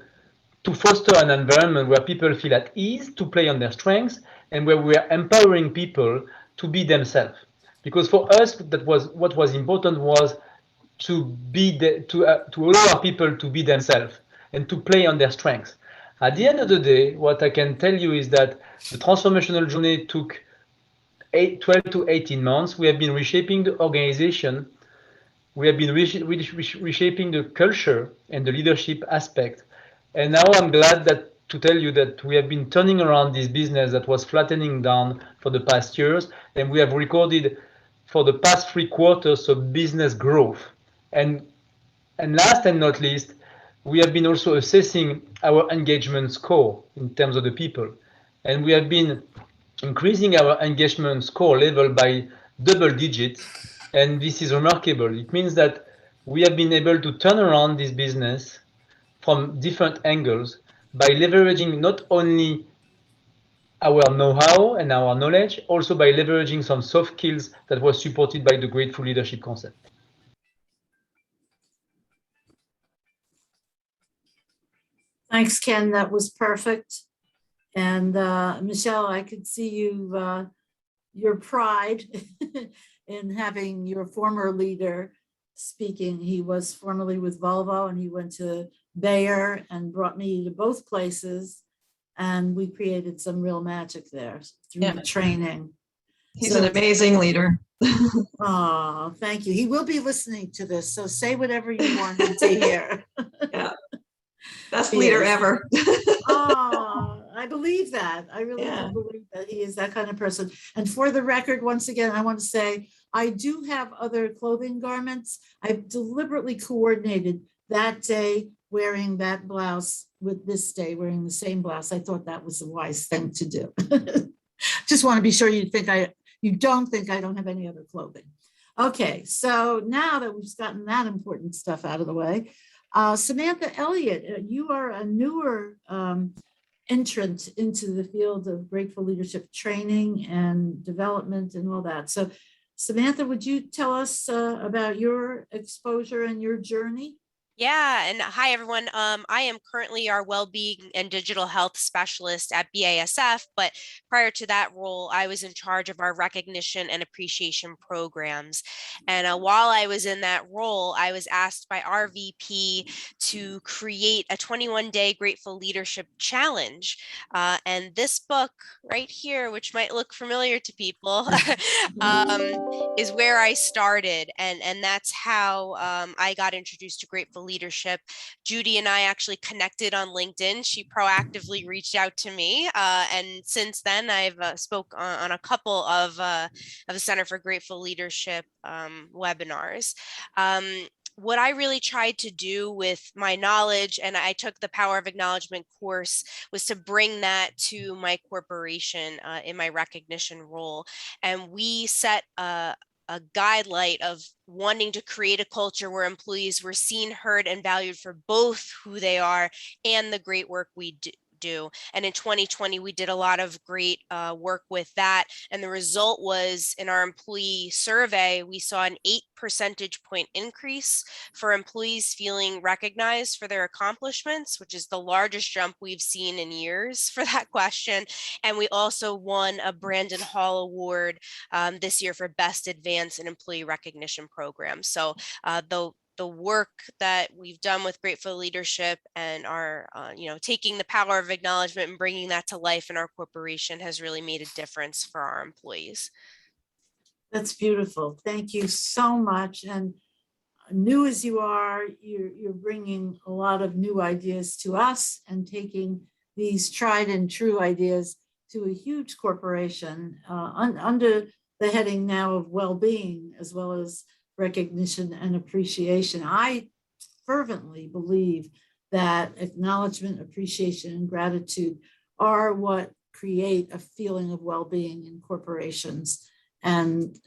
foster an environment where people feel at ease to play on their strengths and where we are empowering people to be themselves. Because for us, that was what was important was to allow our people to be themselves and to play on their strengths. At the end of the day, what I can tell you is that the transformational journey took 12 to 18 months. We have been reshaping the organization. We have been reshaping the culture and the leadership aspect. And now I'm glad to tell you that we have been turning around this business that was flattening down for the past years. And we have recorded for the past 3 quarters of business growth. And last and not least, we have been also assessing our engagement score in terms of the people. And we have been increasing our engagement score level by double digits. And this is remarkable. It means that we have been able to turn around this business from different angles by leveraging not only our know-how and our knowledge, also by leveraging some soft skills that was supported by the grateful leadership concept. Thanks, Ken. That was perfect. And Michelle, I could see you, your pride in having your former leader speaking. He was formerly with Volvo and he went to Bayer and brought me to both places. And we created some real magic there through the training. He's an amazing leader. Oh, thank you. He will be listening to this. So say whatever you want him to hear. Yeah. Best leader ever. Oh, I believe that. I really do believe that he is that kind of person. And for the record, once again, I want to say, I do have other clothing garments. I've deliberately coordinated that day wearing that blouse with this day wearing the same blouse. I thought that was a wise thing to do. Just want to be sure you don't think I don't have any other clothing. Okay, so now that we've gotten that important stuff out of the way, Samantha Elliott, you are a newer entrant into the field of grateful leadership training and development and all that. So Samantha, would you tell us about your exposure and your journey? Yeah, and hi everyone. I am currently our well-being and digital health specialist at BASF, but prior to that role, I was in charge of our recognition and appreciation programs. And while I was in that role, I was asked by our VP to create a 21-day grateful leadership challenge. And this book right here, which might look familiar to people, is where I started. And that's how I got introduced to grateful leadership. Judy and I actually connected on LinkedIn. She proactively reached out to me. And since then, I've spoke on a couple of the Center for Grateful Leadership webinars. What I really tried to do with my knowledge, and I took the Power of Acknowledgement course, was to bring that to my corporation in my recognition role. And we set a guideline of wanting to create a culture where employees were seen, heard, and valued for both who they are and the great work we do. And in 2020, we did a lot of great work with that. And the result was in our employee survey, we saw an 8 percentage point increase for employees feeling recognized for their accomplishments, which is the largest jump we've seen in years for that question. And we also won a Brandon Hall Award this year for Best Advance in Employee Recognition Program. So the work that we've done with grateful leadership and our, taking the power of acknowledgement and bringing that to life in our corporation has really made a difference for our employees. That's beautiful. Thank you so much. And new as you are, you're bringing a lot of new ideas to us and taking these tried and true ideas to a huge corporation under the heading now of well-being, as well as recognition and appreciation. I fervently believe that acknowledgement, appreciation, and gratitude are what create a feeling of well-being in corporations and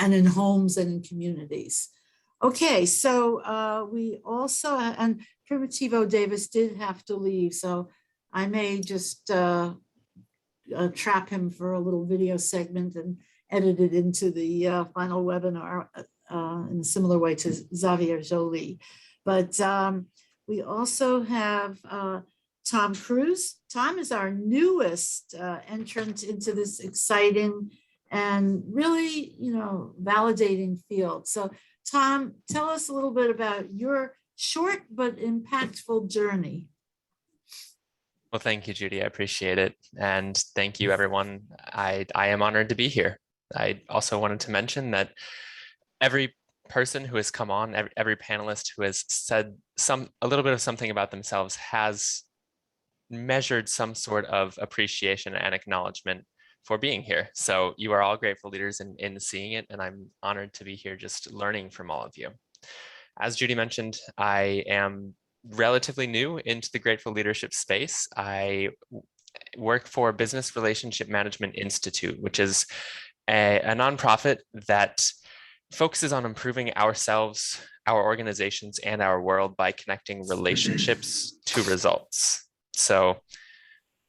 in homes and in communities. Okay, so we also, and Primitivo Davis did have to leave, so I may just trap him for a little video segment and edit it into the final webinar in a similar way to Xavier Joly. But we also have Tom Cruise. Tom is our newest entrant into this exciting and really, validating field. So Tom, tell us a little bit about your short but impactful journey. Well, thank you, Judy. I appreciate it. And thank you, everyone. I am honored to be here. I also wanted to mention that every person who has come on, every panelist who has said a little bit of something about themselves has measured some sort of appreciation and acknowledgement for being here. So you are all grateful leaders in seeing it, and I'm honored to be here just learning from all of you. As Judy mentioned, I am relatively new into the grateful leadership space. I work for Business Relationship Management Institute, which is a nonprofit that focuses on improving ourselves, our organizations, and our world by connecting relationships to results. So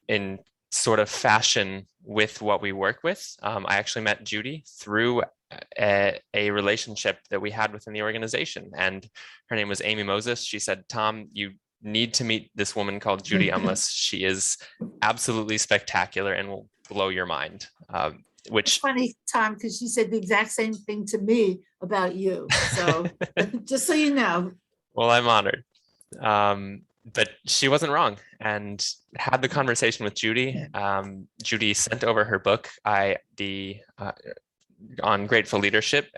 in sort of fashion with what we work with, I actually met Judy through a relationship that we had within the organization, and her name was Amy Moses. She said, "Tom, you need to meet this woman called Judy Umlas. She is absolutely spectacular and will blow your mind." Which it's funny, Tom, because she said the exact same thing to me about you. So just so you know. Well, I'm honored. But she wasn't wrong, and had the conversation with Judy. Judy sent over her book, on grateful leadership.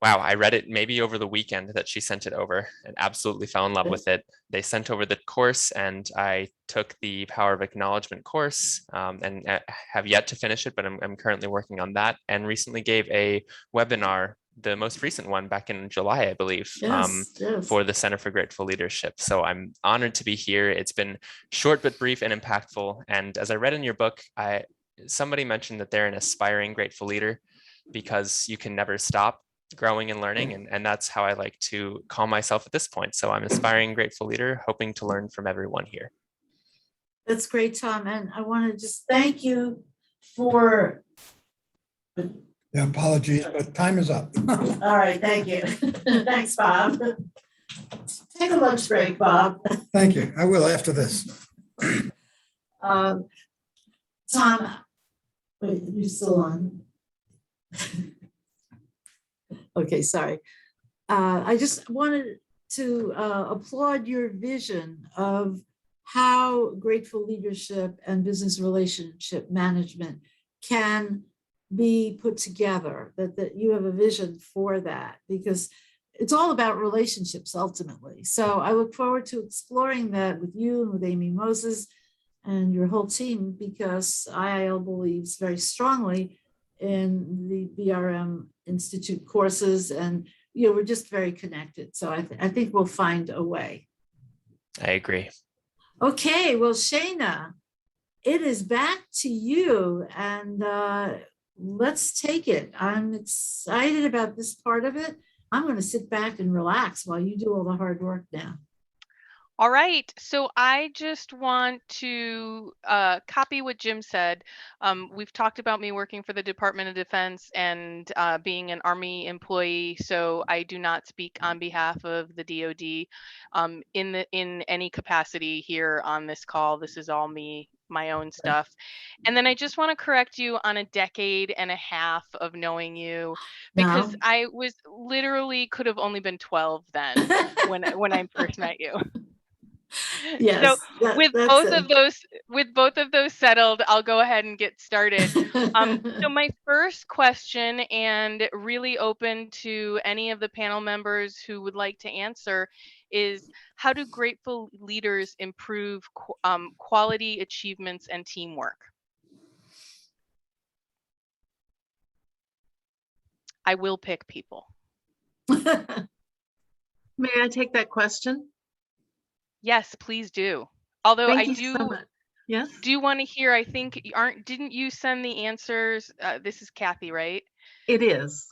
Wow, I read it maybe over the weekend that she sent it over and absolutely fell in love with it. They sent over the course, and I took the Power of Acknowledgement course and have yet to finish it, but I'm currently working on that, and recently gave a webinar, the most recent one back in July, I believe, yes. for the Center for Grateful Leadership. So I'm honored to be here. It's been short but brief and impactful. And as I read in your book, somebody mentioned that they're an aspiring grateful leader because you can never stop growing and learning. And that's how I like to call myself at this point. So I'm an aspiring grateful leader, hoping to learn from everyone here. That's great, Tom. And I want to just thank you for. Yeah, apologies, but time is up. All right, thank you. Thanks, Bob. Take a lunch break, Bob. Thank you. I will after this. Tom, wait, you're still on. Okay, sorry. I just wanted to applaud your vision of how grateful leadership and business relationship management can be put together, that you have a vision for that, because it's all about relationships ultimately. So I look forward to exploring that with you and with Amy Moses and your whole team, because IIL believes very strongly in the BRM Institute courses, and we're just very connected. So I think we'll find a way. I agree. Okay, well, Shana, it is back to you, and let's take it. I'm excited about this part of it. I'm going to sit back and relax while you do all the hard work now. All right, so I just want to copy what Jim said. We've talked about me working for the Department of Defense and being an Army employee, so I do not speak on behalf of the DoD in any capacity here on this call. This is all me, my own stuff. And then I just want to correct you on a decade and a half of knowing you, because I was literally could have only been 12 then when I first met you. Yes, so with both of those settled, I'll go ahead and get started. So my first question, and really open to any of the panel members who would like to answer, is how do grateful leaders improve quality achievements and teamwork? I will pick people. May I take that question? Yes, please do. Although Thank you so much. Yes, do want to hear, I think, didn't you send the answers? This is Kathy, right? it is.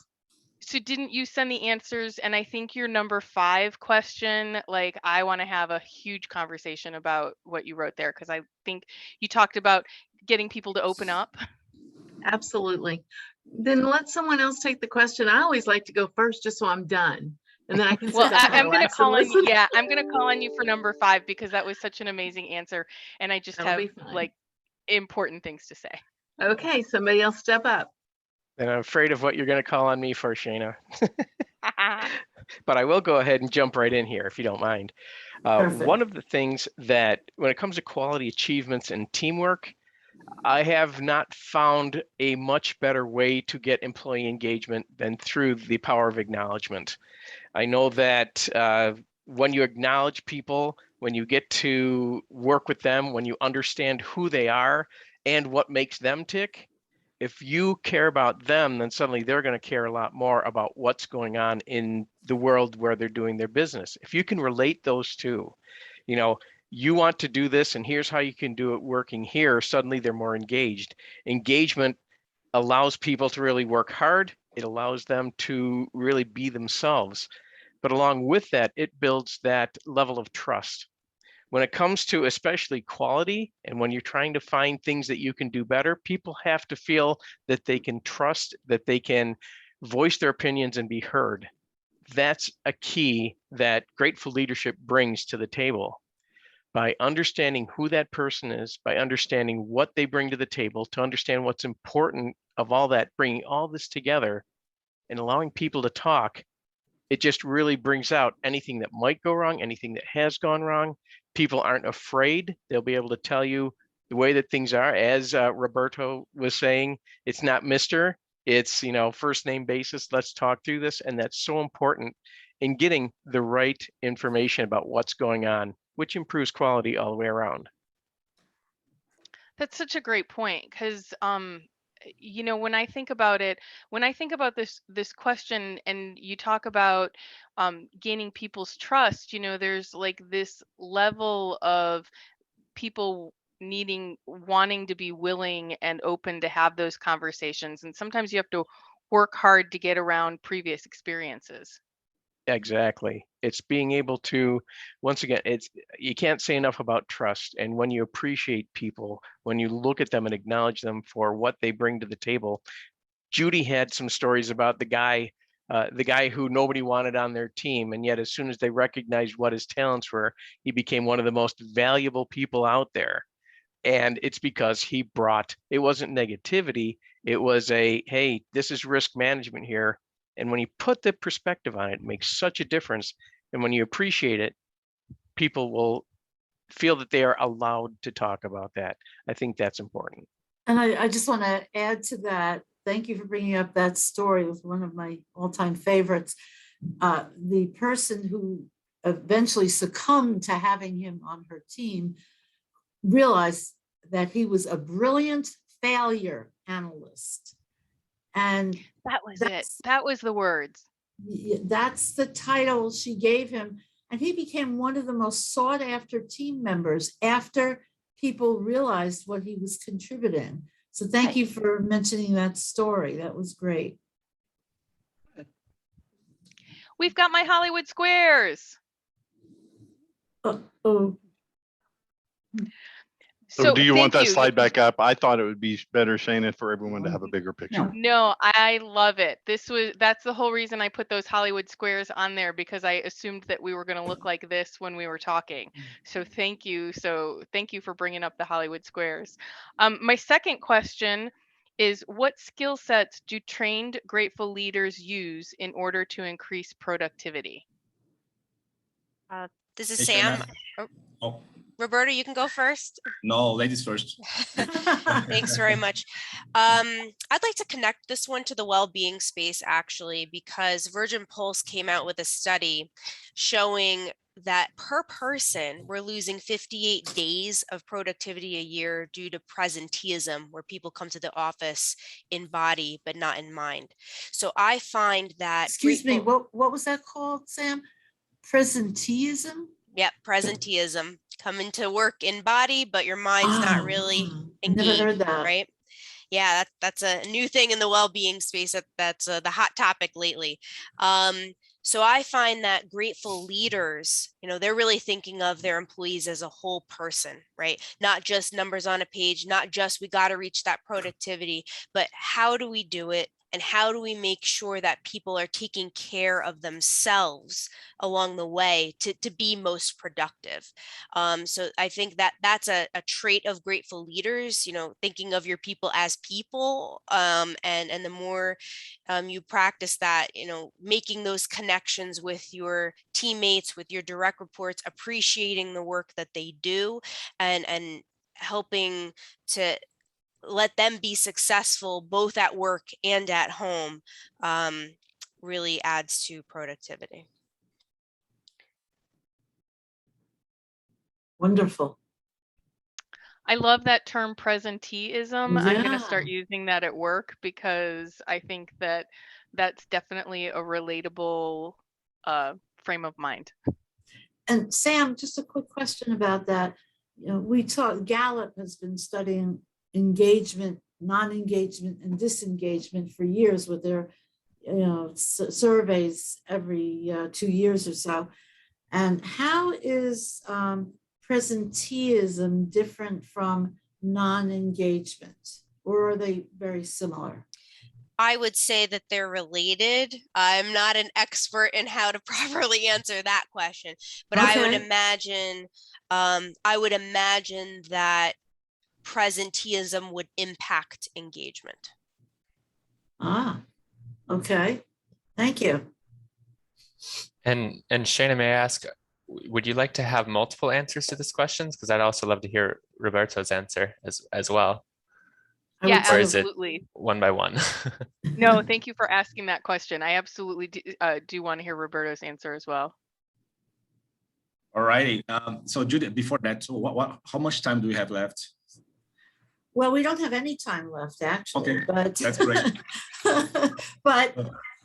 So didn't you send the answers? And I think your number 5 question, like, I want to have a huge conversation about what you wrote there, because I think you talked about getting people to open up. Absolutely. Then let someone else take the question. I always like to go first just so I'm done. And then I can Well, sit back and I'm going to relax and call on you. listen. Yeah, I'm going to call on you for number 5 because that was such an amazing answer. And I just That'll have be fine. like important things to say. Okay, somebody else step up. And I'm afraid of what you're going to call on me for, Shana. But I will go ahead and jump right in here, if you don't mind. One of the things that, when it comes to quality achievements and teamwork, I have not found a much better way to get employee engagement than through the power of acknowledgement. I know that when you acknowledge people, when you get to work with them, when you understand who they are and what makes them tick, if you care about them, then suddenly they're going to care a lot more about what's going on in the world where they're doing their business. If you can relate those two, you know, you want to do this and here's how you can do it working here, suddenly they're more engaged. Engagement allows people to really work hard. It allows them to really be themselves. But along with that, it builds that level of trust. When it comes to especially quality, and when you're trying to find things that you can do better, people have to feel that they can trust, that they can voice their opinions and be heard. That's a key that grateful leadership brings to the table. By understanding who that person is, by understanding what they bring to the table, to understand what's important of all that, bringing all this together and allowing people to talk, it just really brings out anything that might go wrong, anything that has gone wrong. People aren't afraid. They'll be able to tell you the way that things are. As Roberto was saying, it's not Mr., it's, first name basis. Let's talk through this. And that's so important in getting the right information about what's going on, which improves quality all the way around. That's such a great point, because when I think about it, when I think about this question, and you talk about gaining people's trust, there's like this level of people wanting to be willing and open to have those conversations, and sometimes you have to work hard to get around previous experiences. Exactly. It's being able to, once again, you can't say enough about trust. And when you appreciate people, when you look at them and acknowledge them for what they bring to the table. Judy had some stories about the guy who nobody wanted on their team. And yet as soon as they recognized what his talents were, he became one of the most valuable people out there. And it's because it wasn't negativity. It was hey, this is risk management here. And when you put the perspective on it, it makes such a difference. And when you appreciate it, people will feel that they are allowed to talk about that. I think that's important. And I just want to add to that. Thank you for bringing up that story. It was one of my all-time favorites. The person who eventually succumbed to having him on her team realized that he was a brilliant failure analyst. And that was it. That was the words. That's the title she gave him. And he became one of the most sought after team members after people realized what he was contributing. So thank you for mentioning that story. That was great. We've got my Hollywood squares. So do you want that slide back up? I thought it would be better, Shana, for everyone to have a bigger picture. No, I love it. That's the whole reason I put those Hollywood squares on there, because I assumed that we were going to look like this when we were talking. So thank you. Thank you for bringing up the Hollywood squares. My second question is, what skill sets do trained grateful leaders use in order to increase productivity? This is Sam. Oh. Roberta, you can go first. No, ladies first. Thanks very much. I'd like to connect this one to the well-being space, actually, because Virgin Pulse came out with a study showing that per person, we're losing 58 days of productivity a year due to presenteeism, where people come to the office in body, but not in mind. So I find that— Excuse me, what was that called, Sam? Presenteeism? Yep, presenteeism, coming to work in body, but your mind's not really I never engaged, heard that. right? Yeah, that's a new thing in the well-being space. That's the hot topic lately. So I find that grateful leaders, they're really thinking of their employees as a whole person, right? Not just numbers on a page, not just we got to reach that productivity, but how do we do it? And how do we make sure that people are taking care of themselves along the way to be most productive? So I think that that's a trait of grateful leaders, thinking of your people as people. And the more you practice that, making those connections with your teammates, with your direct reports, appreciating the work that they do, and helping to let them be successful both at work and at home, really adds to productivity. Wonderful. I love that term presenteeism. I'm going to start Yeah. using that at work because I think that that's definitely a relatable frame of mind. And Sam, just a quick question about that. Gallup has been studying engagement, non-engagement, and disengagement for years with their, surveys every 2 years or so. And how is presenteeism different from non-engagement, or are they very similar? I would say that they're related. I'm not an expert in how to properly answer that question, but Okay. I would imagine that presenteeism would impact engagement. Okay. Thank you. And Shana, may I ask, would you like to have multiple answers to this questions? Because I'd also love to hear Roberto's answer as well. Yeah, or is absolutely. it one by one? No, thank you for asking that question. I absolutely do want to hear Roberto's answer as well. All righty. So Judith, before that, so how much time do we have left? Well, we don't have any time left, actually. Okay, but that's great. But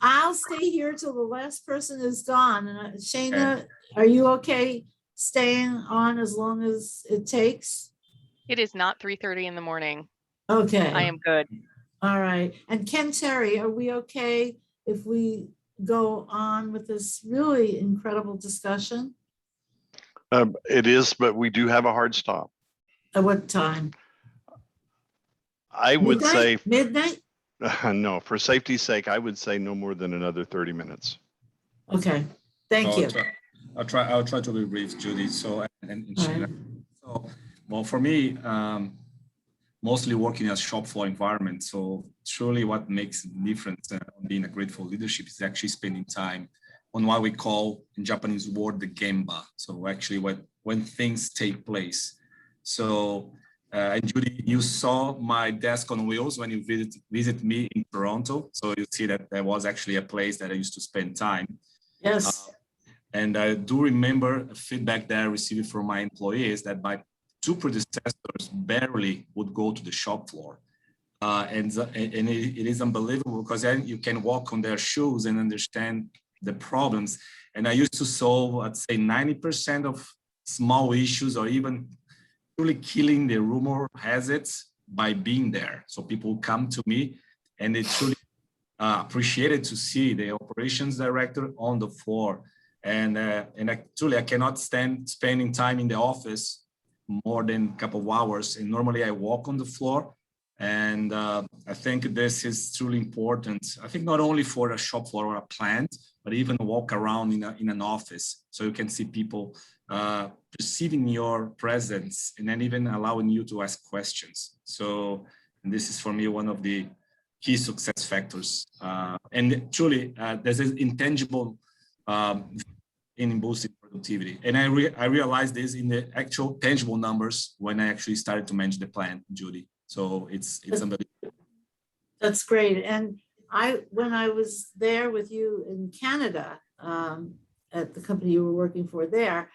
I'll stay here till the last person is gone. And Shana, are you okay staying on as long as it takes? It is not 3:30 in the morning. Okay. I am good. All right. And Ken Terry, are we okay if we go on with this really incredible discussion? It is, but we do have a hard stop. At what time? I would say midnight. No, for safety's sake, I would say no more than another 30 minutes. Okay. Thank you. I'll try to be brief, Judy. So, so, well, for me, mostly working in a shop floor environment. So truly what makes a difference on being a grateful leadership is actually spending time on what we call in Japanese word, the gemba. So actually when things take place. So, and Judy, you saw my desk on wheels when you visit me in Toronto. So you see that there was actually a place that I used to spend time. Yes. And I do remember a feedback that I received from my employees that my two predecessors barely would go to the shop floor. And it is unbelievable because then you can walk on their shoes and understand the problems. And I used to solve, I'd say 90% of small issues or even truly killing the rumor has it by being there. So people come to me and they truly appreciated to see the operations director on the floor. And I cannot stand spending time in the office more than a couple of hours. And normally I walk on the floor. And I think this is truly important. I think not only for a shop floor or a plant, but even walk around in an office. So you can see people perceiving your presence and then even allowing you to ask questions. So and this is for me one of the key success factors. And truly there's an intangible in boosting productivity. And I realized this in the actual tangible numbers when I actually started to manage the plant, Judy. So it's unbelievable. That's great. And when I was there with you in Canada, at the company you were working for there,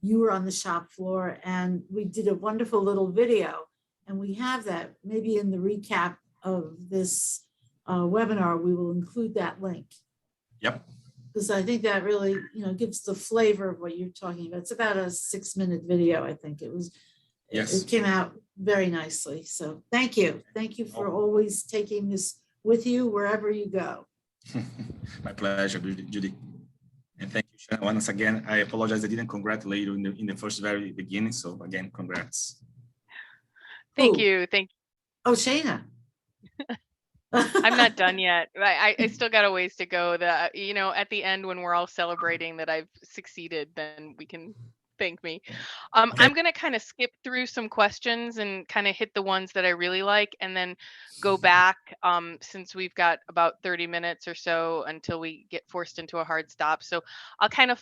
you were on the shop floor and we did a wonderful little video. And we have that maybe in the recap of this webinar, we will include that link. Yep. because I think that really, gives the flavor of what you're talking about. It's about a 6-minute video, I think it was. Yes. It came out very nicely. So thank you. Thank you for always taking this with you wherever you go. My pleasure, Judy. And thank you, Shana. Once again, I apologize I didn't congratulate you in the first very beginning. So again, congrats. Thank you. Thank you. Oh, Shana. I'm not done yet. I still got a ways to go. At the end when we're all celebrating that I've succeeded, then we can thank me. I'm going to kind of skip through some questions and kind of hit the ones that I really like and then go back since we've got about 30 minutes or so until we get forced into a hard stop. So I'll kind of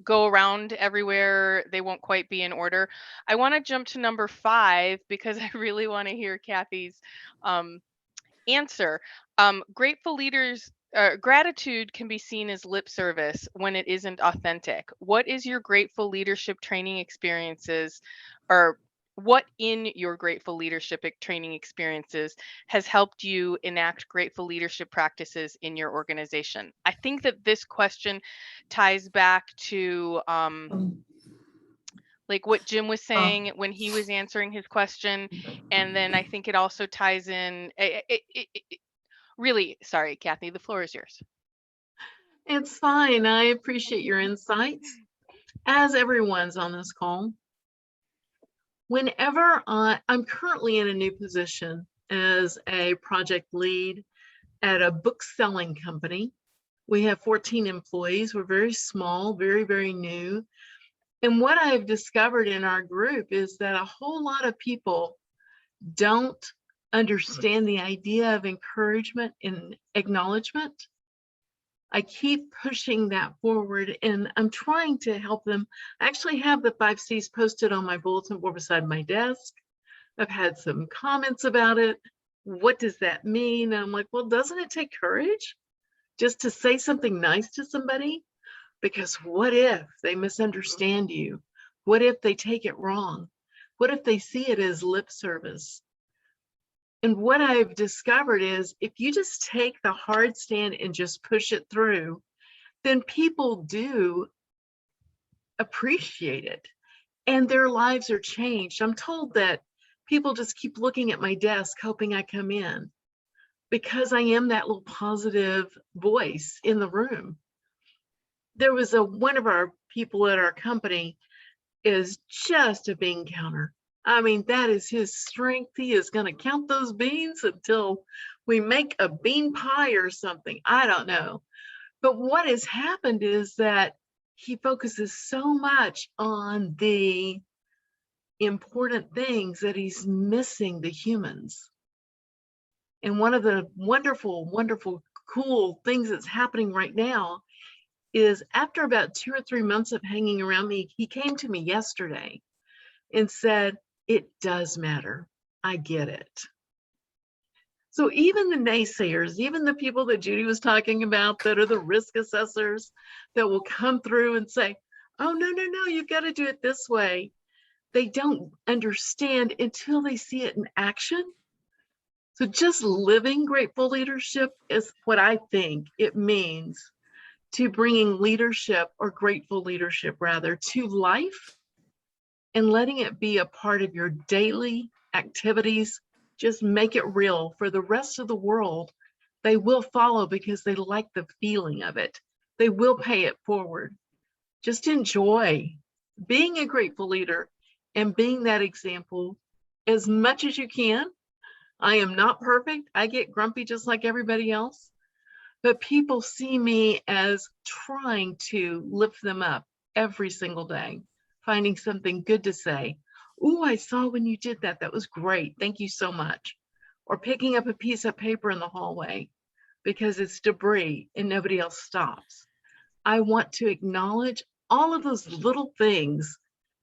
go around everywhere. They won't quite be in order. I want to jump to number 5 because I really want to hear Kathy's answer. Grateful leaders, gratitude can be seen as lip service when it isn't authentic. What is your grateful leadership training experiences, or what in your grateful leadership training experiences has helped you enact grateful leadership practices in your organization? I think that this question ties back to like what Jim was saying when he was answering his question. And then I think it also ties in, really, sorry, Kathy, the floor is yours. It's fine. I appreciate your insights, as everyone's on this call. Whenever I'm currently in a new position as a project lead at a book selling company. We have 14 employees. We're very small, very, very new. And what I've discovered in our group is that a whole lot of people don't understand the idea of encouragement and acknowledgement. I keep pushing that forward and I'm trying to help them. I actually have the 5 C's posted on my bulletin board beside my desk. I've had some comments about it. What does that mean? And I'm like, well, doesn't it take courage just to say something nice to somebody? Because what if they misunderstand you? What if they take it wrong? What if they see it as lip service? And what I've discovered is if you just take the hard stand and just push it through, then people do appreciate it and their lives are changed. I'm told that people just keep looking at my desk hoping I come in because I am that little positive voice in the room. There was one of our people at our company is just a bean counter. I mean, that is his strength. He is going to count those beans until we make a bean pie or something. I don't know. But what has happened is that he focuses so much on the important things that he's missing the humans. And one of the wonderful, wonderful, cool things that's happening right now is after about 2 or 3 months of hanging around me, he came to me yesterday and said, it does matter. I get it. So even the naysayers, even the people that Judy was talking about that are the risk assessors that will come through and say, oh, no, you've got to do it this way. They don't understand until they see it in action. So just living grateful leadership is what I think it means to bringing leadership, or grateful leadership rather, to life and letting it be a part of your daily activities. Just make it real for the rest of the world. They will follow because they like the feeling of it. They will pay it forward. Just enjoy being a grateful leader and being that example as much as you can. I am not perfect. I get grumpy just like everybody else. But people see me as trying to lift them up every single day, finding something good to say. Oh, I saw when you did that. That was great. Thank you so much. Or picking up a piece of paper in the hallway because it's debris and nobody else stops. I want to acknowledge all of those little things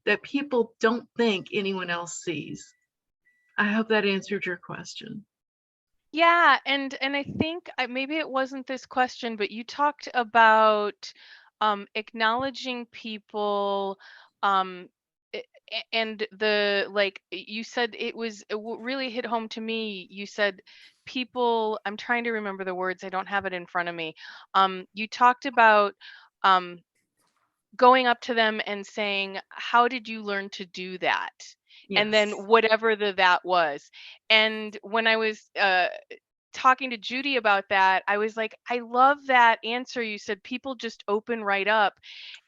that people don't think anyone else sees. I hope that answered your question. Yeah, and I think maybe it wasn't this question, but you talked about acknowledging people and the, like you said, it was what really hit home to me. You said people, I'm trying to remember the words, I don't have it in front of me. You talked about going up to them and saying, how did you learn to do that? And then Yes. whatever that was. And when I was talking to Judy about that, I was like, I love that answer. You said people just open right up.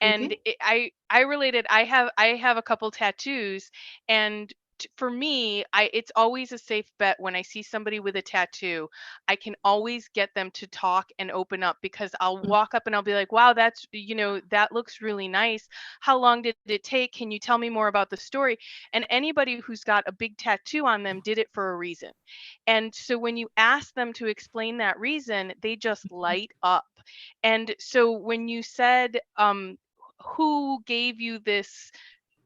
And I related, I have a couple tattoos, and for me, it's always a safe bet when I see somebody with a tattoo. I can always get them to talk and open up, because I'll walk up and I'll be like, wow, that's, that looks really nice. How long did it take? Can you tell me more about the story? And anybody who's got a big tattoo on them did it for a reason. And so when you ask them to explain that reason, they just light up. And so when you said, who gave you this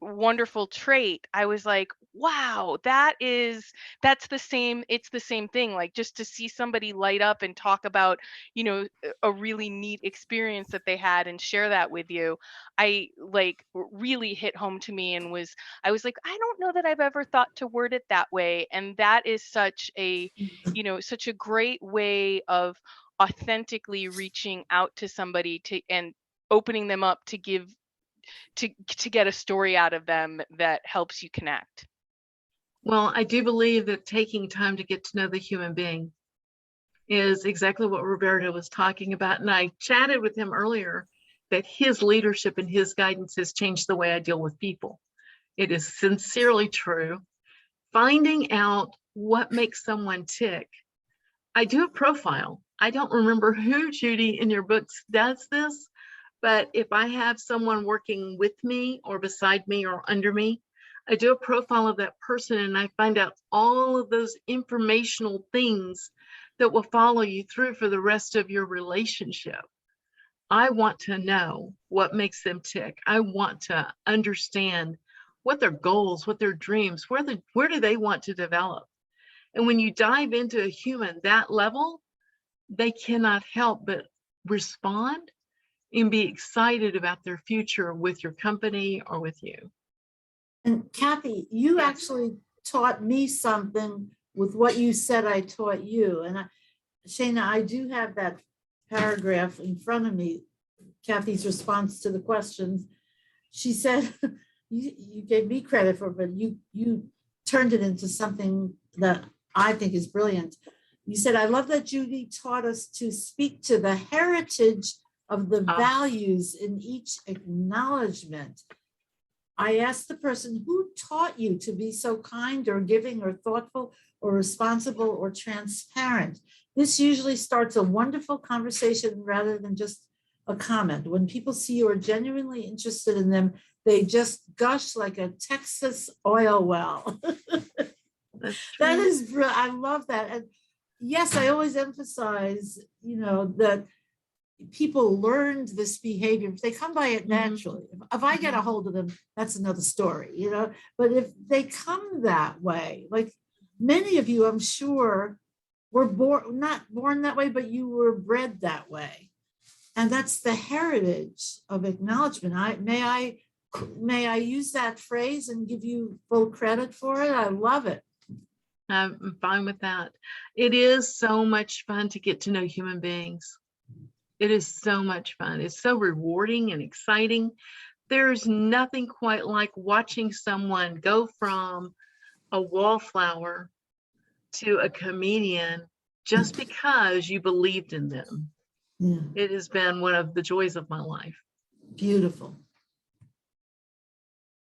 wonderful trait, I was like, wow, that's the same, it's the same thing. Like, just to see somebody light up and talk about, a really neat experience that they had and share that with you, I like really hit home to me, and I was like, I don't know that I've ever thought to word it that way. And that is such a, such a great way of authentically reaching out to somebody and opening them up to give to get a story out of them that helps you connect. Well, I do believe that taking time to get to know the human being is exactly what Roberto was talking about. And I chatted with him earlier that his leadership and his guidance has changed the way I deal with people. It is sincerely true. Finding out what makes someone tick. I do a profile. I don't remember who, Judy, in your books does this, but if I have someone working with me or beside me or under me, I do a profile of that person, and I find out all of those informational things that will follow you through for the rest of your relationship. I want to know what makes them tick. I want to understand what their goals, what their dreams, where do they want to develop. And when you dive into a human that level, they cannot help but respond and be excited about their future with your company or with you. And Kathy, you actually taught me something with what you said I taught you. And Shana, I do have that paragraph in front of me, Kathy's response to the questions. She said, you gave me credit for it, but you turned it into something that I think is brilliant. You said, I love that Judy taught us to speak to the heritage of the values in each acknowledgement. I asked the person, who taught you to be so kind or giving or thoughtful or responsible or transparent? This usually starts a wonderful conversation rather than just a comment. When people see you are genuinely interested in them, they just gush like a Texas oil well. That is, I love that. And yes, I always emphasize, that people learned this behavior. If they come by it naturally, if I get a hold of them, that's another story, but if they come that way, like many of you, I'm sure, were not born that way, but you were bred that way. And that's the heritage of acknowledgement. May I use that phrase and give you full credit for it? I love it. I'm fine with that. It is so much fun to get to know human beings. It is so much fun. It's so rewarding and exciting. There's nothing quite like watching someone go from a wallflower to a comedian just because you believed in them. Yeah. It has been one of the joys of my life. Beautiful.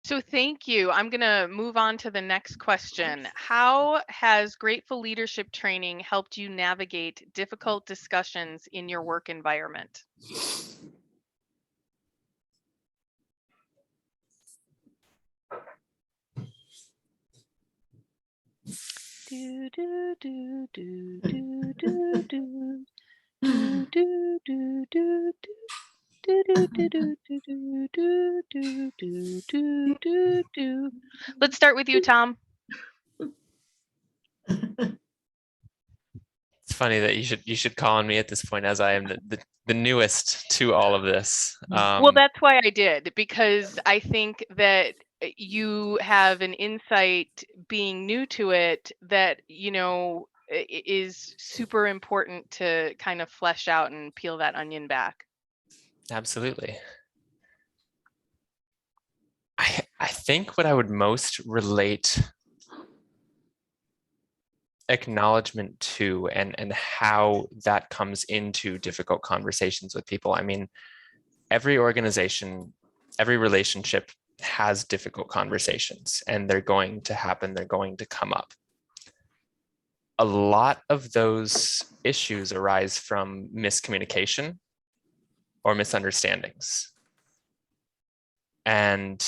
So thank you. I'm going to move on to the next question. How has Grateful Leadership Training helped you navigate difficult discussions in your work environment? Do, do, do, do, do, do, do. Do, do, do, do, do. Let's start with you, Tom. It's funny that you should call on me at this point, as I am the newest to all of this. Well, that's why I did, because I think that you have an insight being new to it that, you know, is super important to kind of flesh out and peel that onion back. Absolutely. I think what I would most relate acknowledgement to and how that comes into difficult conversations with people. I mean, every organization, every relationship has difficult conversations, and they're going to happen, they're going to come up. A lot of those issues arise from miscommunication or misunderstandings. And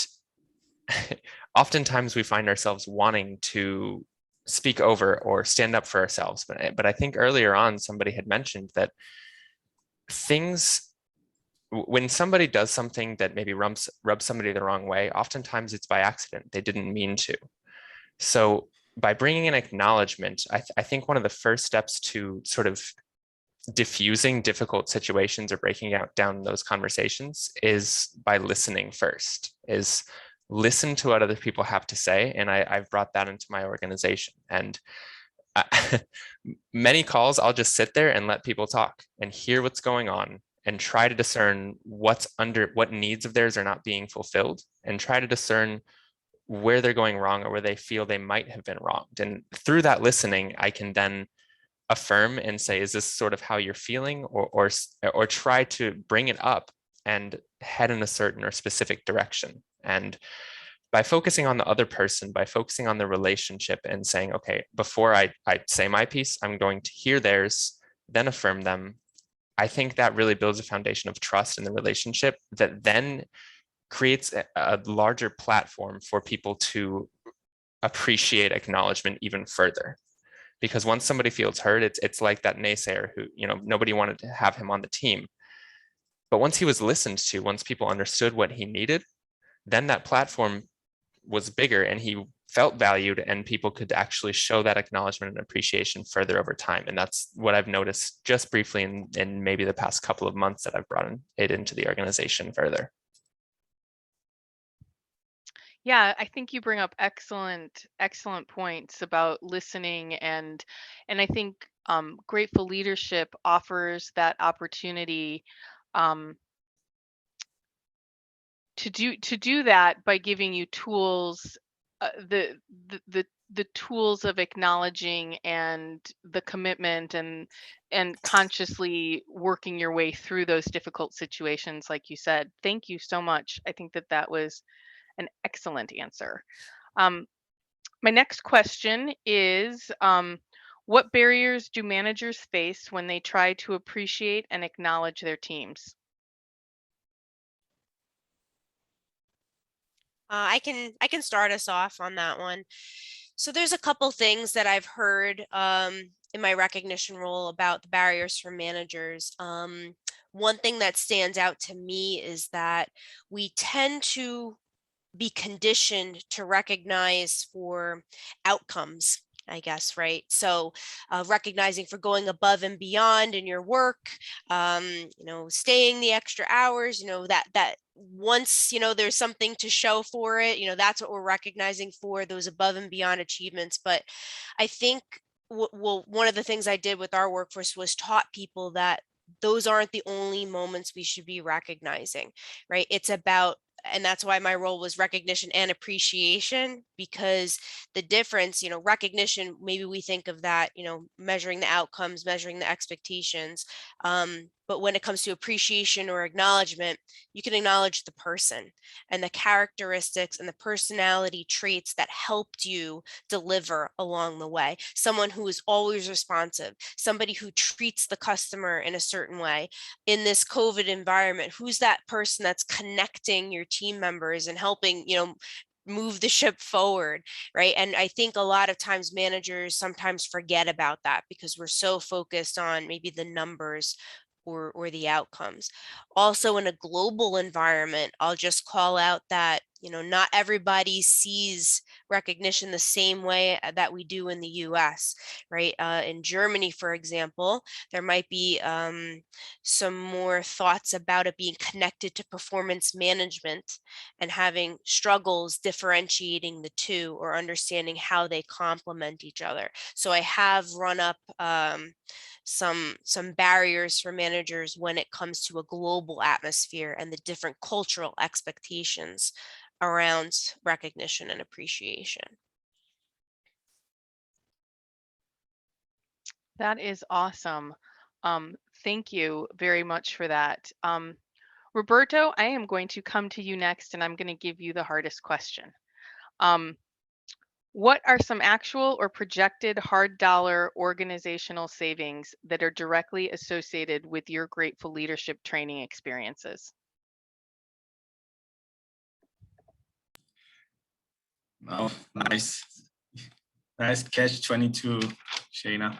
oftentimes we find ourselves wanting to speak over or stand up for ourselves. But I think earlier on, somebody had mentioned that when somebody does something that maybe rubs somebody the wrong way, oftentimes it's by accident. They didn't mean to. So by bringing in acknowledgement, I think one of the first steps to sort of diffusing difficult situations or breaking down those conversations is by listening first, is listen to what other people have to say. And I've brought that into my organization. And many calls, I'll just sit there and let people talk and hear what's going on and try to discern what needs of theirs are not being fulfilled, and try to discern where they're going wrong or where they feel they might have been wronged. And through that listening, I can then affirm and say, is this sort of how you're feeling, or try to bring it up and head in a certain or specific direction. And by focusing on the other person, by focusing on the relationship and saying, okay, before I say my piece, I'm going to hear theirs, then affirm them. I think that really builds a foundation of trust in the relationship that then creates a larger platform for people to appreciate acknowledgement even further. Because once somebody feels heard, it's like that naysayer who, nobody wanted to have him on the team. But once he was listened to, once people understood what he needed, then that platform was bigger and he felt valued, and people could actually show that acknowledgement and appreciation further over time. And that's what I've noticed just briefly in maybe the past couple of months that I've brought it into the organization further. Yeah, I think you bring up excellent points about listening, and I think grateful leadership offers that opportunity to do that by giving you tools, the tools of acknowledging and the commitment and consciously working your way through those difficult situations, like you said. Thank you so much. I think that was an excellent answer. My next question is, what barriers do managers face when they try to appreciate and acknowledge their teams? I can start us off on that one. So there's a couple things that I've heard in my recognition role about the barriers for managers. One thing that stands out to me is that we tend to be conditioned to recognize for outcomes, I guess, right? So recognizing for going above and beyond in your work, staying the extra hours, that once, there's something to show for it, that's what we're recognizing for, those above and beyond achievements. But I think, one of the things I did with our workforce was taught people that those aren't the only moments we should be recognizing, right? It's about, and that's why my role was recognition and appreciation, because the difference, recognition, maybe we think of that, measuring the outcomes, measuring the expectations. But when it comes to appreciation or acknowledgement, you can acknowledge the person and the characteristics and the personality traits that helped you deliver along the way. Someone who is always responsive, somebody who treats the customer in a certain way. In this COVID environment, who's that person that's connecting your team members and helping, move the ship forward, right? And I think a lot of times managers sometimes forget about that because we're so focused on maybe the numbers or the outcomes. Also, in a global environment, I'll just call out that, not everybody sees recognition the same way that we do in the US, right? In Germany, for example, there might be some more thoughts about it being connected to performance management and having struggles differentiating the two or understanding how they complement each other. So I have run up some barriers for managers when it comes to a global atmosphere and the different cultural expectations around recognition and appreciation. That is awesome. Thank you very much for that. Roberto, I am going to come to you next, and I'm going to give you the hardest question. What are some actual or projected hard dollar organizational savings that are directly associated with your Grateful Leadership training experiences? Oh, nice catch 22, Shana.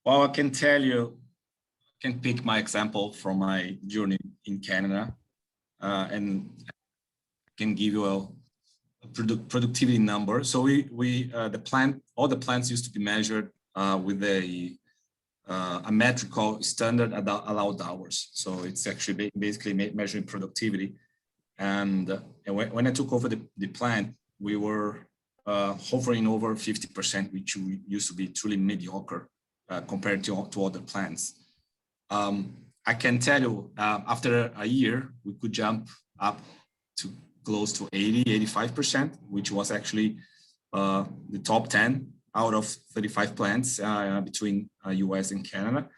Well, I can tell you, I can pick my example from my journey in Canada, and can give you a productivity number. So all the plants used to be measured with a metric called standard allowed hours. So it's actually basically measuring productivity. And when I took over the plant, we were hovering over 50%, which used to be truly mediocre compared to other plants. I can tell you, after a year, we could jump up to close to 85%, which was actually the top 10 out of 35 plants between US and Canada.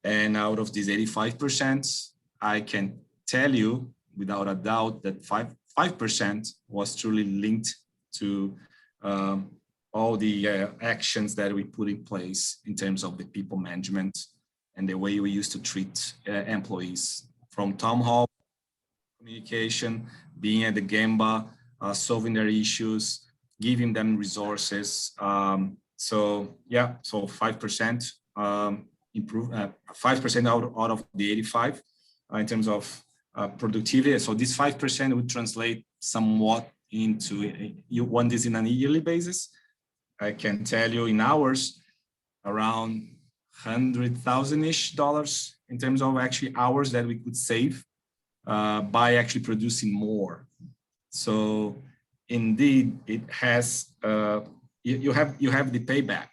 And out of these 85%, I can tell you without a doubt that 5% was truly linked to all the actions that we put in place in terms of the people management and the way we used to treat employees, from town hall communication, being at the Gemba, solving their issues, giving them resources. So 5% improve, 5% out of the 85 in terms of productivity. So this 5% would translate somewhat into, you want this in an yearly basis. I can tell you in hours, around $100,000-ish in terms of actually hours that we could save by actually producing more. So indeed, it has, you have the payback.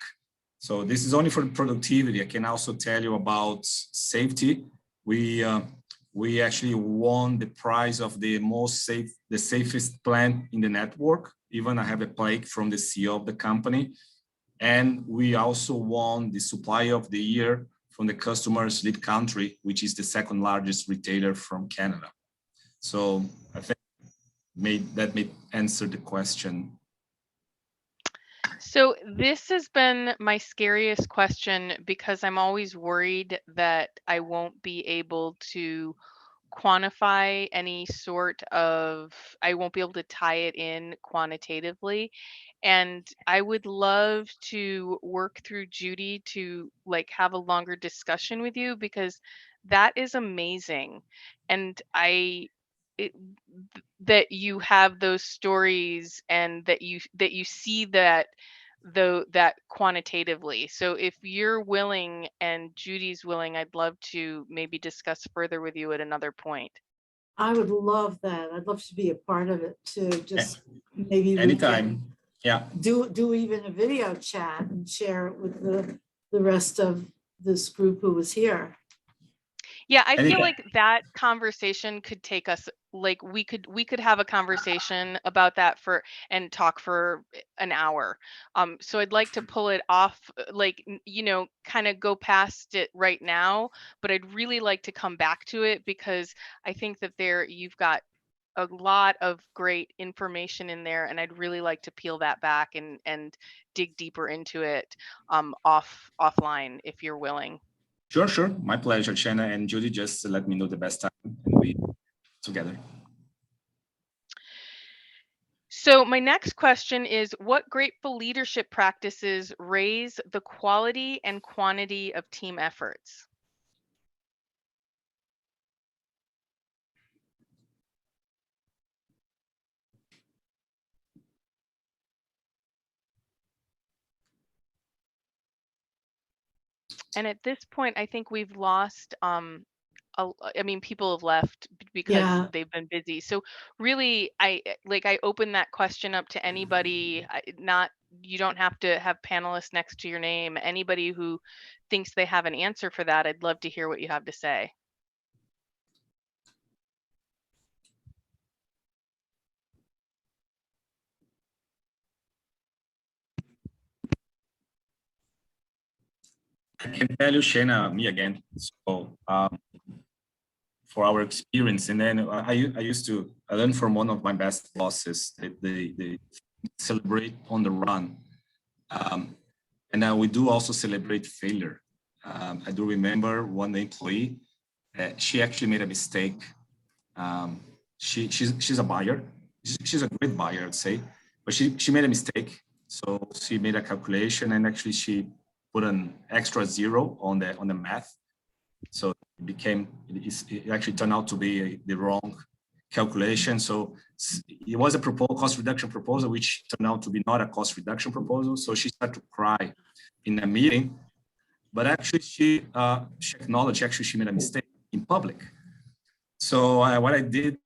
So this is only for productivity. I can also tell you about safety. We actually won the prize of the safest plant in the network. Even I have a plaque from the CEO of the company. And we also won the Supplier of the Year from the customer's lead country, which is the second largest retailer from Canada. So I think that may answer the question. So this has been my scariest question because I'm always worried that I won't be able to quantify any sort of, I won't be able to tie it in quantitatively. And I would love to work through Judy to like have a longer discussion with you, because that is amazing. And that you have those stories and that you see that that quantitatively. So if you're willing and Judy's willing, I'd love to maybe discuss further with you at another point. I would love that. I'd love to be a part of it too. Just maybe anytime. Yeah. Do even a video chat and share it with the rest of this group who was here. Yeah, I feel like that conversation could take us, like we could have a conversation about that and talk for an hour. So I'd like to pull it off, like, kind of go past it right now, but I'd really like to come back to it because I think that you've got a lot of great information in there, and I'd really like to peel that back and dig deeper into it offline if you're willing. Sure. My pleasure, Shana and Judy. Just let me know the best time and we together. So my next question is, what grateful leadership practices raise the quality and quantity of team efforts? And at this point, I think we've lost, I mean, people have left because Yeah. they've been busy. So really, I open that question up to anybody, not, you don't have to have panelists next to your name. Anybody who thinks they have an answer for that, I'd love to hear what you have to say. I can tell you, Shana, me again. So for our experience, and then I learned from one of my best bosses that they celebrate on the run, and now we do also celebrate failure. I do remember one employee, she actually made a mistake. She's a buyer. She's a great buyer, I'd say, but she made a mistake. So she made a calculation, and actually she put an extra zero on the math. So it actually turned out to be the wrong calculation. So it was a cost reduction proposal, which turned out to be not a cost reduction proposal. So she started to cry in a meeting, but actually she acknowledged actually she made a mistake in public. So what I did,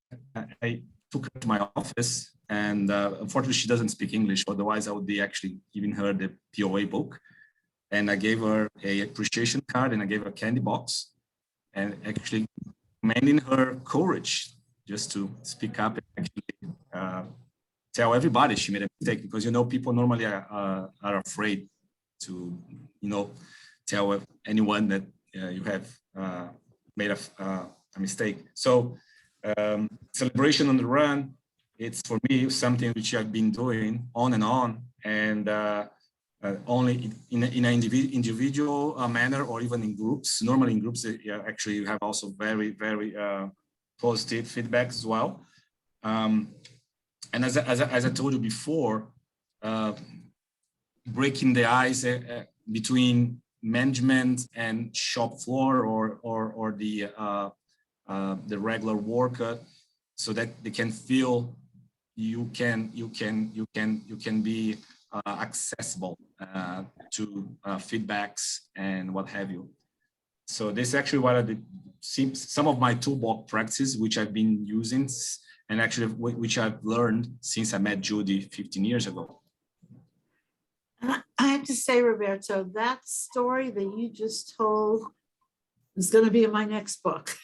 I took her to my office, and unfortunately she doesn't speak English. Otherwise I would be actually giving her the POA book. And I gave her a appreciation card, and I gave her a candy box, and actually commending her courage just to speak up and actually tell everybody she made a mistake, because people normally are afraid to tell anyone that you have made a mistake. So celebration on the run, it's for me something which I've been doing on and on, and only in an individual manner, or even in groups. Normally in groups, actually you have also very, very positive feedback as well. And as I told you before, breaking the ice between management and shop floor, or the regular worker, so that they can feel you can be accessible to feedbacks and what have you. So this is actually what some of my toolbox practices, which I've been using, and actually which I've learned since I met Judy 15 years ago. I have to say, Roberto, that story that you just told is going to be in my next book,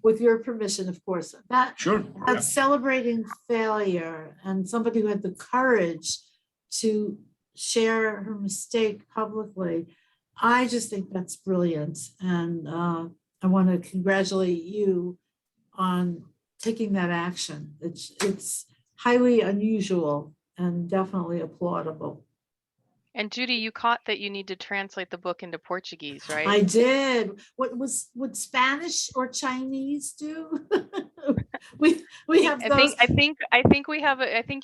with your permission, of course. Sure. That's celebrating failure, and somebody who had the courage to share her mistake publicly. I just think that's brilliant. And I want to congratulate you on taking that action. It's highly unusual and definitely applaudable. And Judy, you caught that you need to translate the book into Portuguese, right? I did. Would Spanish or Chinese do? we have those. I think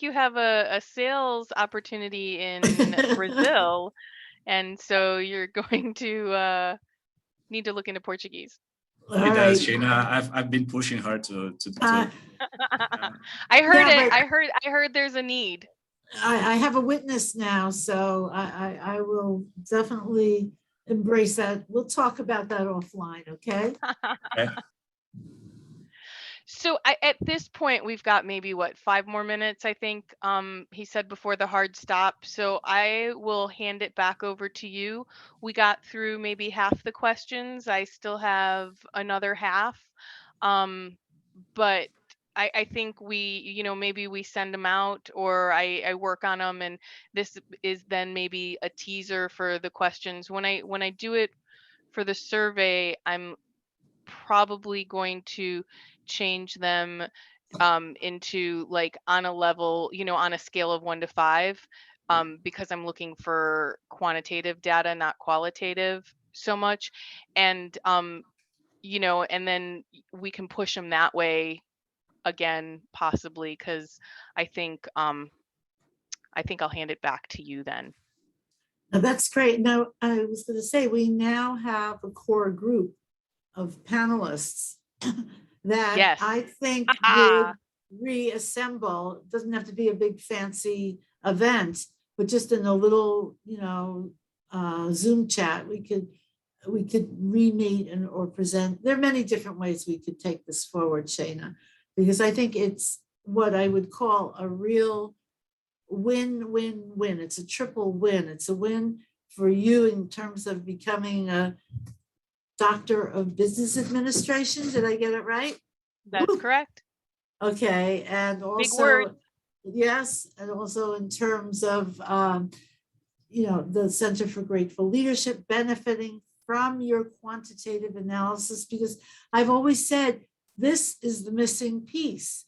you have a sales opportunity in Brazil, and so you're going to need to look into Portuguese. It does, Shana. I've been pushing her to I heard it. I heard there's a need. I have a witness now, so I will definitely embrace that. We'll talk about that offline, okay? Okay. So at this point, we've got maybe 5 more minutes, I think, he said before the hard stop. So I will hand it back over to you. We got through maybe half the questions. I still have another half, but I think maybe we send them out, or I work on them, and this is then maybe a teaser for the questions. When I do it for the survey, I'm probably going to change them into on a level, on a scale of 1 to 5, because I'm looking for quantitative data, not qualitative so much. And and then we can push them that way again, possibly, because I think I'll hand it back to you then. Now, that's great. Now, I was going to say, we now have a core group of panelists that Yes. I think would reassemble. It doesn't have to be a big fancy event, but just in a little, Zoom chat, we could re-meet and or present. There are many different ways we could take this forward, Shana, because I think it's what I would call a real win-win-win. It's a triple win. It's a win for you in terms of becoming a doctor of business administration. Did I get it right? That's correct. Okay, and also, big word. Yes, and also in terms of the Center for Grateful Leadership benefiting from your quantitative analysis, because I've always said this is the missing piece.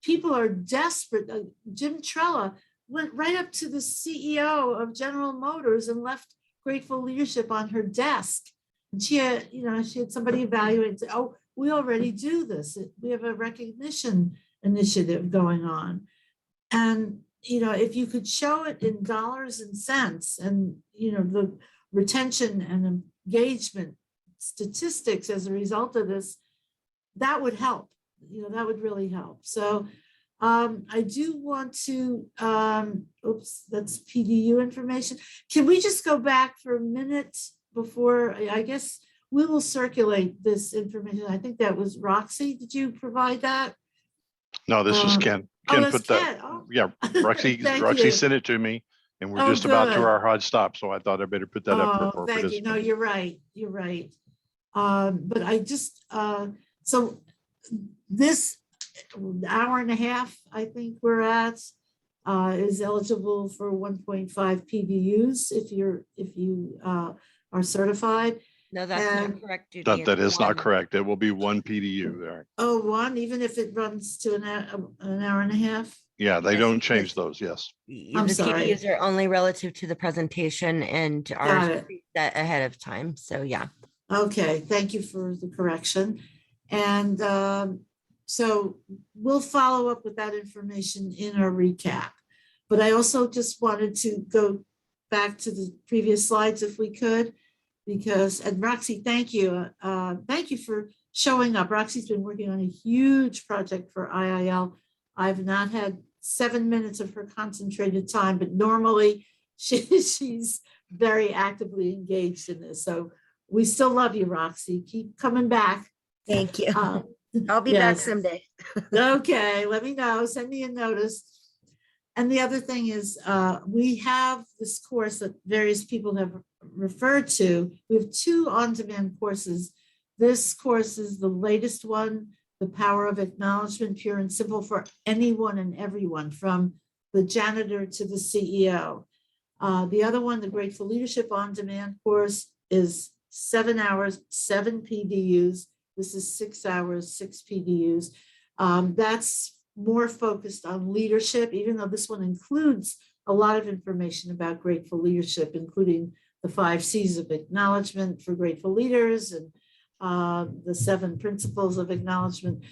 People are desperate. Jim Trella went right up to the CEO of General Motors and left Grateful Leadership on her desk. And she had somebody evaluate and say, oh, we already do this. We have a recognition initiative going on. And, if you could show it in dollars and cents and, the retention and engagement statistics as a result of this, that would help. That would really help. So I do want to, oops, that's PDU information. Can we just go back for a minute before, I guess we will circulate this information. I think that was Roxy. Did you provide that? No, this was Ken. Ken put that. Oh. Yeah, Roxy sent it to me, and we're just about to our hard stop. So I thought I better put that up for thank you. No, you're right. You're right. But I just so this hour and a half, I think we're at, is eligible for 1.5 PDUs if you are certified. No, that's not correct, Judy. That is not one. correct. It will be one PDU there. Oh, one, even if it runs to an hour and a half? Yeah, they don't change those. Yes. I'm The sorry. PDUs are only relative to the presentation and are set ahead of time. So yeah. Okay, thank you for the correction. And so we'll follow up with that information in our recap. But I also just wanted to go back to the previous slides if we could, because, and Roxy, thank you. Thank you for showing up. Roxy's been working on a huge project for IIL. I've not had 7 minutes of her concentrated time, but normally she's very actively engaged in this. So we still love you, Roxy. Keep coming back. Thank you. I'll be back someday. Okay, let me know. Send me a notice. And the other thing is, we have this course that various people have referred to. We have 2 on-demand courses. This course is the latest one, The Power of Acknowledgement, pure and simple for anyone and everyone, from the janitor to the CEO. The other one, the Grateful Leadership On-Demand course, is 7 hours, 7 PDUs. This is 6 hours, 6 PDUs. That's more focused on leadership, even though this one includes a lot of information about grateful leadership, including the 5 C's of acknowledgement for grateful leaders and the 7 principles of acknowledgement.